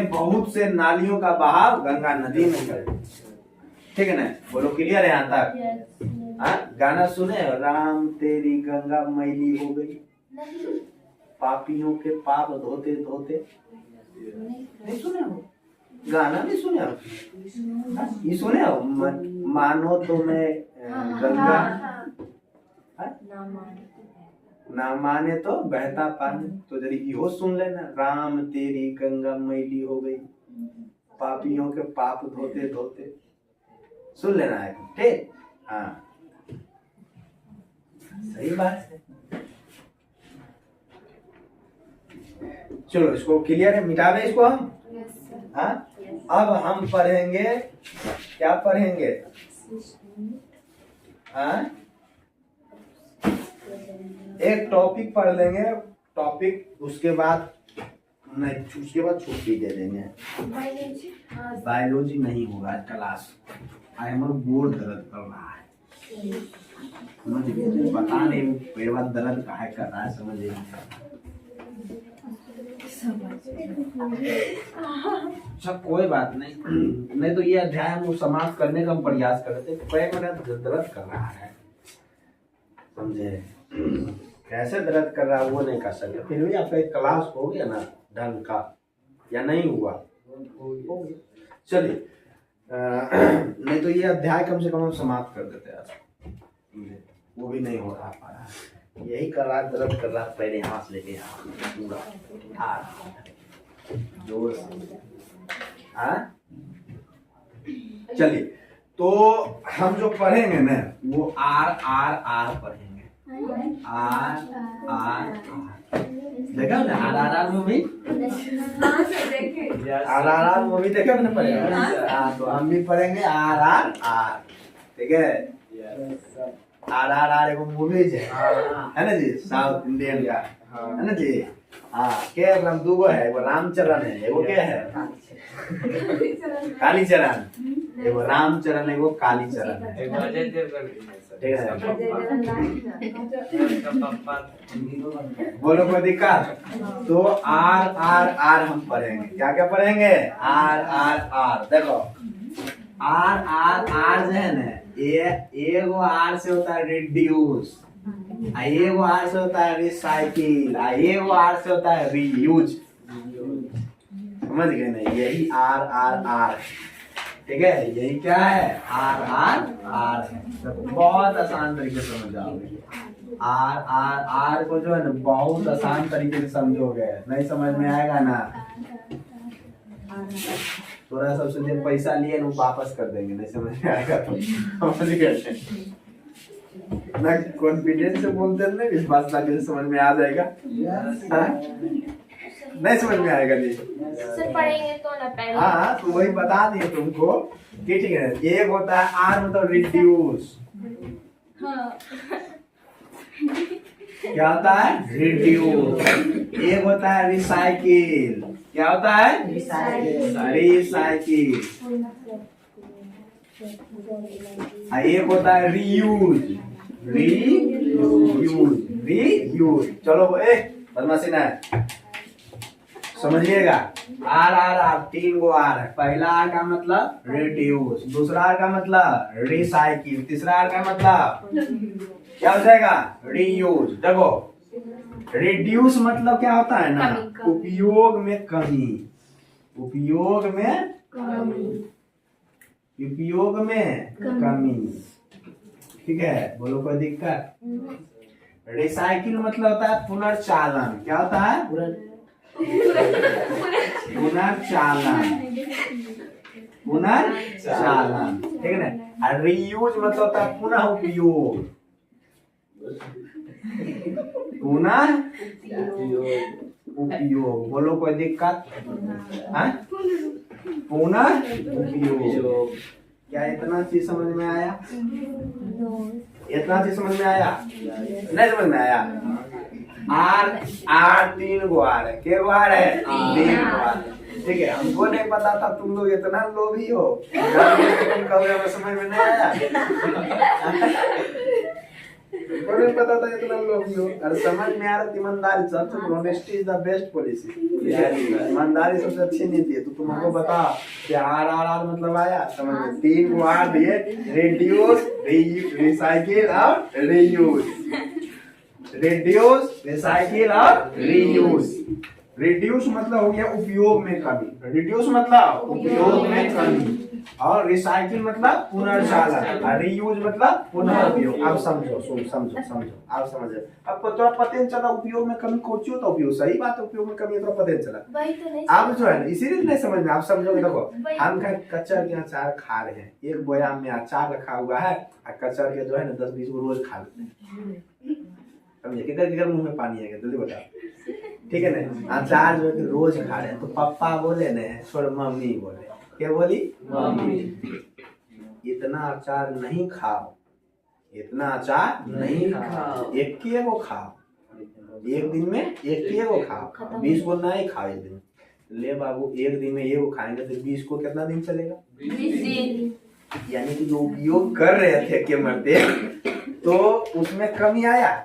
बहुत से नालियों का बहाव गंगा नदी में है। ठीक है ना? बोलो क्लियर है यहाँ तक? गाना सुने, राम तेरी गंगा मैली हो गई, पापियों के पाप धोते धोते। नहीं सुने हो? गाना नहीं सुने हो? ये सुने हो? मानो तो मैं गंगा, ना माने तो बहता पानी। तो जरी इहो सुन लेना, राम तेरी गंगा मैली हो गई, पापियों के पाप धोते धोते। सुन लेना है, ठीक? हाँ, सही बात है। चलो इसको क्लियर है, मिटावे इसको हम। हाँ, अब हम पढ़ेंगे, क्या पढ़ेंगे? हाँ, एक टॉपिक पढ़ लेंगे, टॉपिक उसके बाद छुट्टी दे देंगे। बायोलॉजी नहीं होगा आज क्लास, आज हमारा बोर्ड दर्द कर रहा है। समझ पता नहीं पेट में दर्द काहे कर रहा है, समझ अच्छा कोई बात नहीं तो ये अध्याय हम समाप्त करने का हम प्रयास कर रहे थे। पैर में दर्द कर रहा है, समझे? कैसे दर्द कर रहा है वो नहीं कर सकते, फिर भी आपका एक क्लास हो गया ना ढंग का, या नहीं हुआ? चलिए, नहीं तो ये अध्याय कम से कम हम समाप्त कर देते आज, वो भी नहीं हो रहा पा रहा। यही कर रहा, दर्द कर रहा, पहले हाथ लेके पूरा जोर से। हाँ, चलिए, तो हम जो पढ़ेंगे ना वो आर पढ़ेंगे। आर देखा ना? आर मूवी, आर मूवी देखा ना? पढ़ेगा। हाँ, तो हम भी पढ़ेंगे आर। ठीक है? आर एगो मूवीज है ना जी, साउथ इंडियन का, है ना जी? हाँ, क्या नाम? दूगो है, एगो रामचरण है, एगो क्या है? कालीचरण। एगो रामचरण, एगो कालीचरण है। ठीक है? बोलो कोई दिक्कत? तो आर हम पढ़ेंगे। क्या क्या पढ़ेंगे? आर। देखो, आर जो है ना, एगो आर से होता है रिड्यूस, एगो आर से होता है रिसाइकिल, एगो आर से होता है रीयूज। समझ गए ना? यही आर। ठीक है? यही क्या है? आर है। तो बहुत आसान तरीके से समझ जाओगे। आर को जो है ना बहुत आसान तरीके से समझोगे, नहीं समझ में आएगा ना थोड़ा सबसे जो पैसा लिए ना वापस कर देंगे, नहीं समझ में आएगा तो समझ गए ना? कॉन्फिडेंस से बोलते हैं ना, विश्वास लाके समझ में आ जाएगा। नहीं समझ में आएगा जी? सर पढ़ेंगे तो ना पहले। हाँ, तो वही बता दिए तुमको कि ठीक है, एक होता है आर मतलब रिड्यूस। क्या होता है? रिड्यूस। एक होता है रिसाइकिल। क्या होता है? रिसाइकिल। एक होता है रीयूज। रीयूज। चलो बदमाशी ना समझिएगा। आर 3 गो आर है। पहला आर का मतलब रिड्यूस, दूसरा आर का मतलब रिसाइकिल, तीसरा आर का मतलब क्या हो जाएगा? रीयूज। देखो, रिड्यूस मतलब क्या होता है ना? उपयोग में कमी। उपयोग में उपयोग में कमी। ठीक है, बोलो कोई दिक्कत? रिसाइकिल मतलब होता है पुनर्चालन। क्या होता है? पुनर्चालन। पुनर्चालन, ठीक है ना। और रीयूज मतलब होता है पुनः उपयोग। पुनः उपयोग, बोलो कोई दिक्कत? पुनः उपयोग। क्या इतना चीज समझ में आया? इतना चीज समझ में आया? नहीं समझ में आया? आर 3 गो आर है। के गो आर है? 3 गो आर। ठीक है, हमको नहीं पता था तुम लोग इतना लोभी हो। तुम कहोगे समझ में नहीं आया? हमको नहीं पता था इतना लोभी हो। अरे समझ में आ रहा, ईमानदारी सबसे honesty is the best policy. ईमानदारी सबसे अच्छी नीति है। तो तुम हमको बता कि आर मतलब आया समझ में? 3 गो आर दिए, रिड्यूस, रिसाइकिल और रीयूज। रिड्यूस, रिसाइकिल और रीयूज। रिड्यूस मतलब हो गया उपयोग में कमी। रिड्यूस मतलब उपयोग में कमी, और रिसाइकिल मतलब पुनर्चालन, और रीयूज मतलब पुनः उपयोग। अब समझो, समझो आप समझो। अब थोड़ा पता चला उपयोग में कमी कोची होता है। उपयोग सही बात है, उपयोग में कमी है, थोड़ा पता चला। वही तो नहीं आप जो है इसीलिए नहीं समझ में। आप समझोगे, देखो हम कचर के अचार खा रहे हैं, एक बोयाम में अचार रखा हुआ है, और कचर के जो है ना 10-20 को रोज खा लेते हैं। समझे? किधर मुंह में पानी आएगा, जल्दी बताओ। ठीक है ना। अचार जो है रोज खा रहे हैं, तो पापा बोले ना, छोड़ मम्मी बोले। क्या बोली? मम्मी। इतना अचार नहीं खाओ, इतना अचार नहीं खाओ, एक ही वो खाओ। एक दिन में एक ही वो खाओ, 20 को नहीं खाओ एक दिन। ले बाबू, एक दिन में ये वो खाएंगे तो 20 को कितना दिन चलेगा? 20 दिन। यानी कि जो उपयोग कर रहे थे के मरते, तो उसमें कमी आया।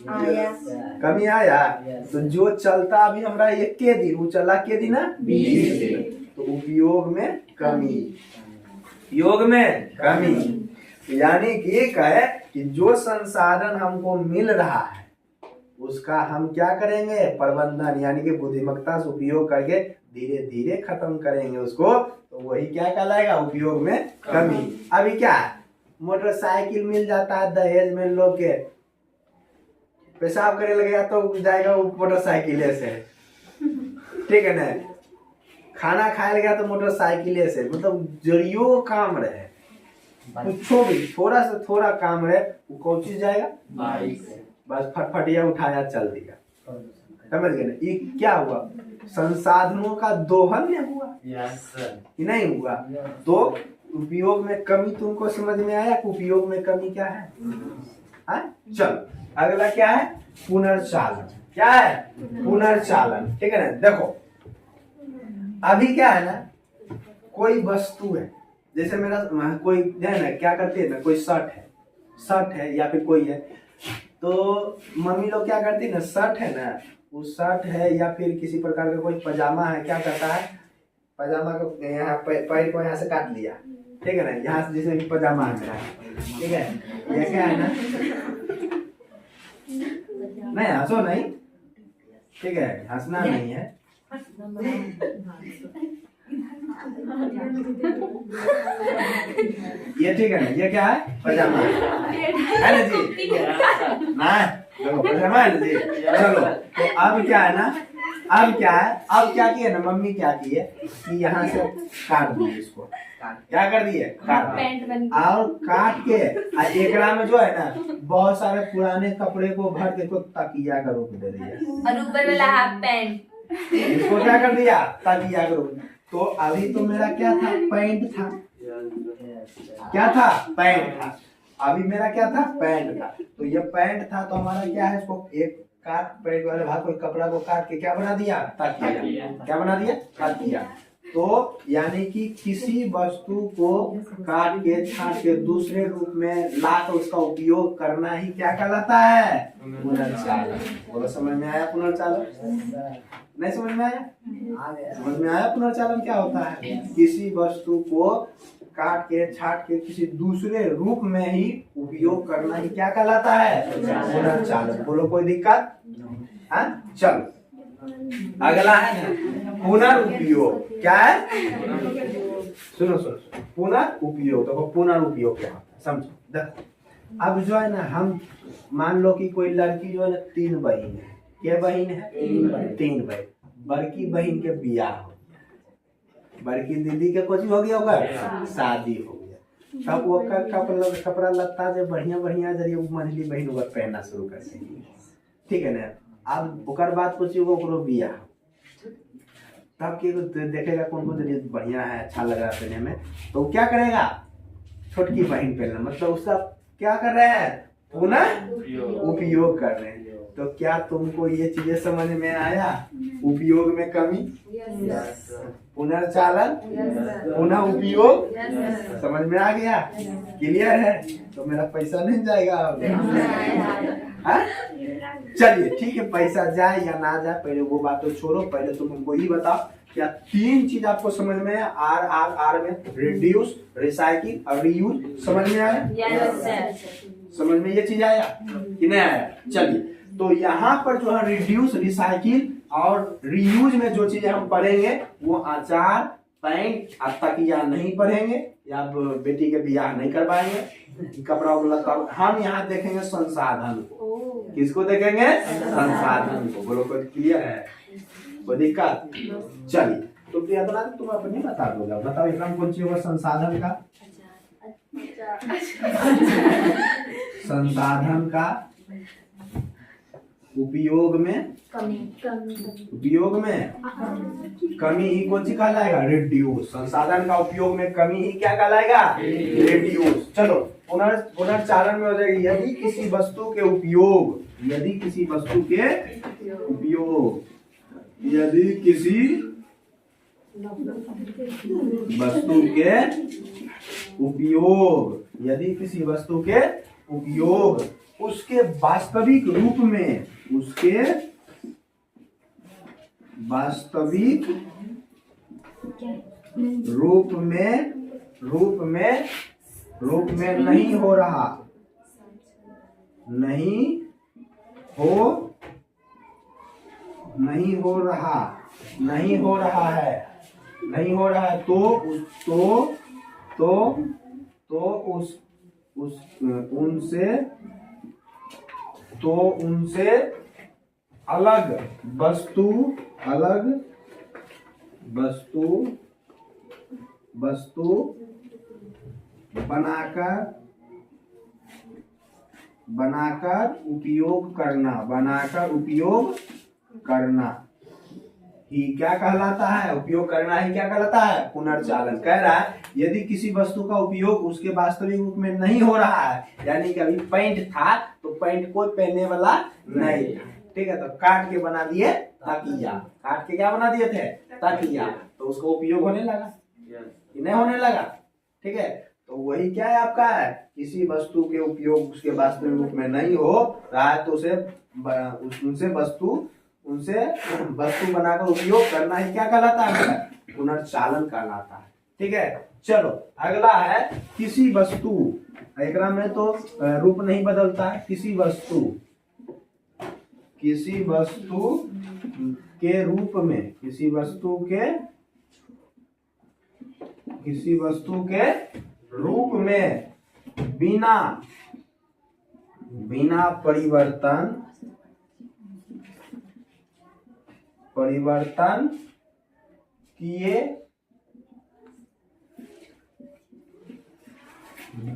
कमी आया। तो जो चलता अभी हमारा 1 के दिन, वो चला के दिन 20 दिन। तो उपयोग में कमी, उपयोग में कमी। यानी कि ये कहे कि जो संसाधन हमको मिल रहा है उसका हम क्या करेंगे? प्रबंधन, यानी कि बुद्धिमत्ता से उपयोग करके धीरे धीरे खत्म करेंगे उसको। तो वही क्या कहलाएगा? उपयोग में कमी। अभी क्या है, मोटरसाइकिल मिल जाता है दहेज में, लोग के पेशाब करे लगेगा तो जाएगा वो मोटरसाइकिल से। ठीक है ना। खाना खाए लगा तो मोटरसाइकिल से, मतलब जरियो काम रहे, कुछो भी थोड़ा से थोड़ा काम रहे, वो कौन चीज जाएगा? बस फटफटिया उठाया चल दिया। समझ गए ना? ये क्या हुआ? संसाधनों का दोहन नहीं हुआ? कि नहीं हुआ? तो उपयोग में कमी तुमको समझ में आया कि उपयोग में कमी क्या है? चलो अगला क्या है? पुनर्चालन। क्या है? पुनर्चालन। ठीक है ना। देखो अभी क्या है ना, कोई वस्तु है, जैसे मेरा कोई है ना, क्या करते हैं ना, कोई शर्ट है या फिर कोई है, तो मम्मी लोग क्या करती है ना, शर्ट है ना, वो शर्ट है या फिर किसी प्रकार का कोई पजामा है, क्या करता है, पजामा को यहाँ पैर को यहाँ से काट लिया। ठीक है ना, यहाँ से जैसे भी पजामा है मेरा, ठीक है, ये क्या है ना, नहीं हंसो नहीं, ठीक है, हंसना नहीं है। ये ठीक है ना, ये क्या है? पजामा है ना जी, ना देखो पजामा है ना जी। चलो तो अब क्या है ना, अब क्या है, अब क्या किया ना मम्मी, क्या की है कि यहाँ से काट दिए इसको, क्या कर दिए, काट दिए, और काट के एकरा में जो है ना बहुत सारे पुराने कपड़े को भर के को तकिया का रूप दे दिया, और ऊपर वाला हाफ पैंट इसको क्या कर दिया, तकिया का रूप। तो अभी तो मेरा क्या था, पैंट था, क्या था, पैंट था, अभी मेरा क्या था, पैंट था। तो ये पैंट था तो हमारा क्या है, इसको एक काट, पैंट वाले भाग को कपड़ा को काट के क्या बना दिया, तकिया। क्या बना दिया, तकिया। तो यानी कि किसी वस्तु को काट के छाट के दूसरे रूप में ला कर उसका उपयोग करना ही क्या कहलाता है, पुनर्चालन। बोलो समझ में आया पुनर्चालन? नहीं समझ में आया? समझ में आया पुनर्चालन क्या होता है? किसी वस्तु को काट के छाट के किसी दूसरे रूप में ही उपयोग करना ही क्या कहलाता है, पुनर्चालन। बोलो कोई दिक्कत? हाँ चलो अगला है ना पुनर्उपयोग। क्या है? सुनो सुनो सुनो, पुनर्उपयोग। तो पुनर्उपयोग क्या होता है समझो। देखो अब जो है ना, हम मान लो कि कोई लड़की जो है ना 3 बहन है। क्या बहन है? 3 बहन। बड़की बहन के बियाह हो गया, बड़की दीदी के कुछ हो गया होगा, शादी हो गया। तब वो कपड़ा लत्ता जो बढ़िया बढ़िया जरिए मंझली बहन वो पहनना शुरू कर देंगे, ठीक है ना। अब ओकर बाद कुछ ओकरो बियाह, तब के देखेगा कौन कौन जरिए बढ़िया है, अच्छा लग रहा है पहनने में, तो क्या करेगा? छोटकी बहन पहनना, मतलब उसका क्या कर रहे हैं? पुनः उपयोग कर रहे हैं। तो क्या तुमको ये चीजें समझ में आया? उपयोग में कमी, पुनर्चालन, पुनः उपयोग, समझ में आ गया? क्लियर है? तो मेरा पैसा नहीं जाएगा। हाँ? चलिए ठीक है, पैसा जाए या ना जाए पहले वो बात तो छोड़ो, पहले तुम हमको ये बताओ क्या 3 चीज आपको समझ में है? आर में रिड्यूस, रिसाइकिल और रीयूज समझ में आया? समझ में ये चीज आया कि नहीं आया? चलिए, तो यहाँ पर जो है रिड्यूस, रिसाइकिल और रीयूज में जो चीजें हम पढ़ेंगे वो अचार, पैंट और तकिया नहीं पढ़ेंगे, या बेटी के बियाह नहीं कर पाएंगे, कपड़ा लत्ता। हम यहाँ देखेंगे संसाधन को। किसको देखेंगे? संसाधन को। बोलो कोई क्लियर है? कोई दिक्कत? चलिए, तो प्रियंका तुम अपनी बता दो, बताओ एकदम कौन सी होगा संसाधन का? संसाधन का उपयोग में कमी ही कौन सी कहलाएगा? रिड्यूस। संसाधन का उपयोग में कमी ही क्या कहलाएगा? रिड्यूस। चलो पुनर्चालन में हो जाएगी, यदि किसी वस्तु के उपयोग, यदि किसी वस्तु के उपयोग, यदि किसी वस्तु के उपयोग, यदि किसी वस्तु के उपयोग उसके वास्तविक रूप में, उसके वास्तविक रूप में नहीं हो रहा, नहीं हो रहा है, तो उनसे अलग वस्तु बनाकर उपयोग करना ही क्या कहलाता है? उपयोग करना ही क्या कहलाता है? पुनर्चालन। कह रहा है यदि किसी वस्तु का उपयोग उसके वास्तविक रूप में नहीं हो रहा है, यानी कि अभी पैंट था तो पैंट कोई पहनने वाला नहीं था, ठीक है, तो काट के बना दिए तकिया। काट के क्या बना दिए थे? तकिया। तो उसका उपयोग होने लगा कि नहीं होने लगा? ठीक है, तो वही क्या है आपका है, किसी वस्तु के उपयोग उसके वास्तविक रूप में नहीं हो रहा है तो उनसे वस्तु बनाकर उपयोग करना ही क्या कहलाता है? पुनर्चालन कहलाता है। ठीक है, चलो अगला है किसी वस्तु, एकरा में तो रूप नहीं बदलता है। किसी वस्तु के रूप में, किसी वस्तु के रूप में बिना परिवर्तन किए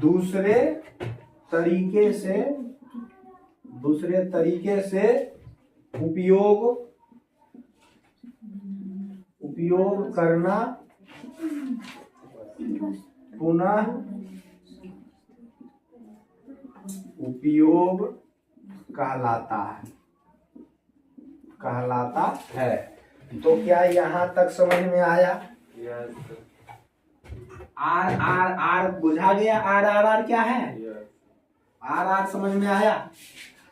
दूसरे तरीके से उपयोग करना पुनः उपयोग कहलाता है। तो क्या यहाँ तक समझ में आया? आर बुझा गया? आर क्या है? आर समझ में आया?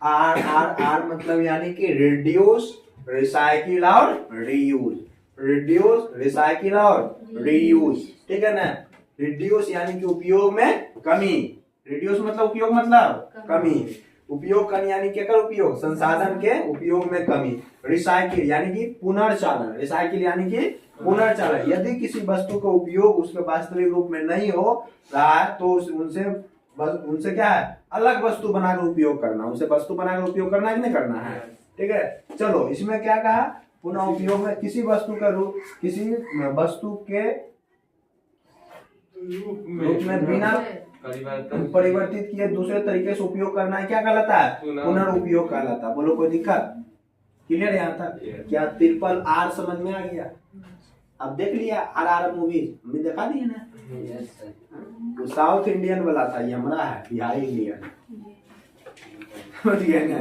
आर मतलब यानी कि रिड्यूस, रिसाइकिल और रीयूज। रिड्यूस, रिसाइकिल और रीयूज, ठीक है ना। रिड्यूस यानी कि उपयोग में कमी, रिड्यूस मतलब उपयोग मतलब कमी, उपयोग करना यानी क्या कर उपयोग, संसाधन के उपयोग में कमी। रिसाइकिल यानी कि पुनर्चालन, रिसाइकिल यानी कि पुनर्चालन। यदि किसी वस्तु का उपयोग उसके वास्तविक रूप में नहीं हो रहा है तो उनसे क्या है, अलग वस्तु बनाकर उपयोग करना, उनसे वस्तु बनाकर उपयोग करना है कि नहीं करना है। ठीक है, चलो इसमें क्या कहा, पुनः उपयोग में किसी वस्तु के रूप में बिना परिवर्तित किए दूसरे तरीके से उपयोग करना है, क्या कहलाता है, पुनर्उपयोग कहलाता है। बोलो कोई दिक्कत, क्लियर यहाँ तक? क्या ट्रिपल आर समझ में आ गया? अब देख लिया RR मूवीज, हमें दिखा दी है ना। Yes sir. वो साउथ इंडियन वाला था, ये हमारा है बिहारी इंडियन। समझ गए ना,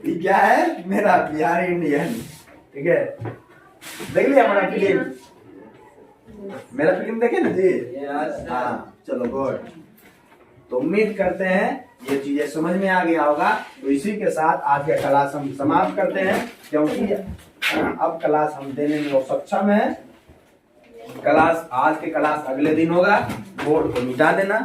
ये क्या है, मेरा बिहारी इंडियन। ठीक है, देख लिया हमारा फिल्म, मेरा फिल्म देखे ना जी। Yes sir. हाँ चलो गुड। तो उम्मीद करते हैं ये चीजें समझ में आ गया होगा। तो इसी के साथ आज का क्लास हम समाप्त करते हैं, क्योंकि अब क्लास हम देने में सक्षम है। क्लास आज के क्लास अगले दिन होगा, बोर्ड को मिटा देना।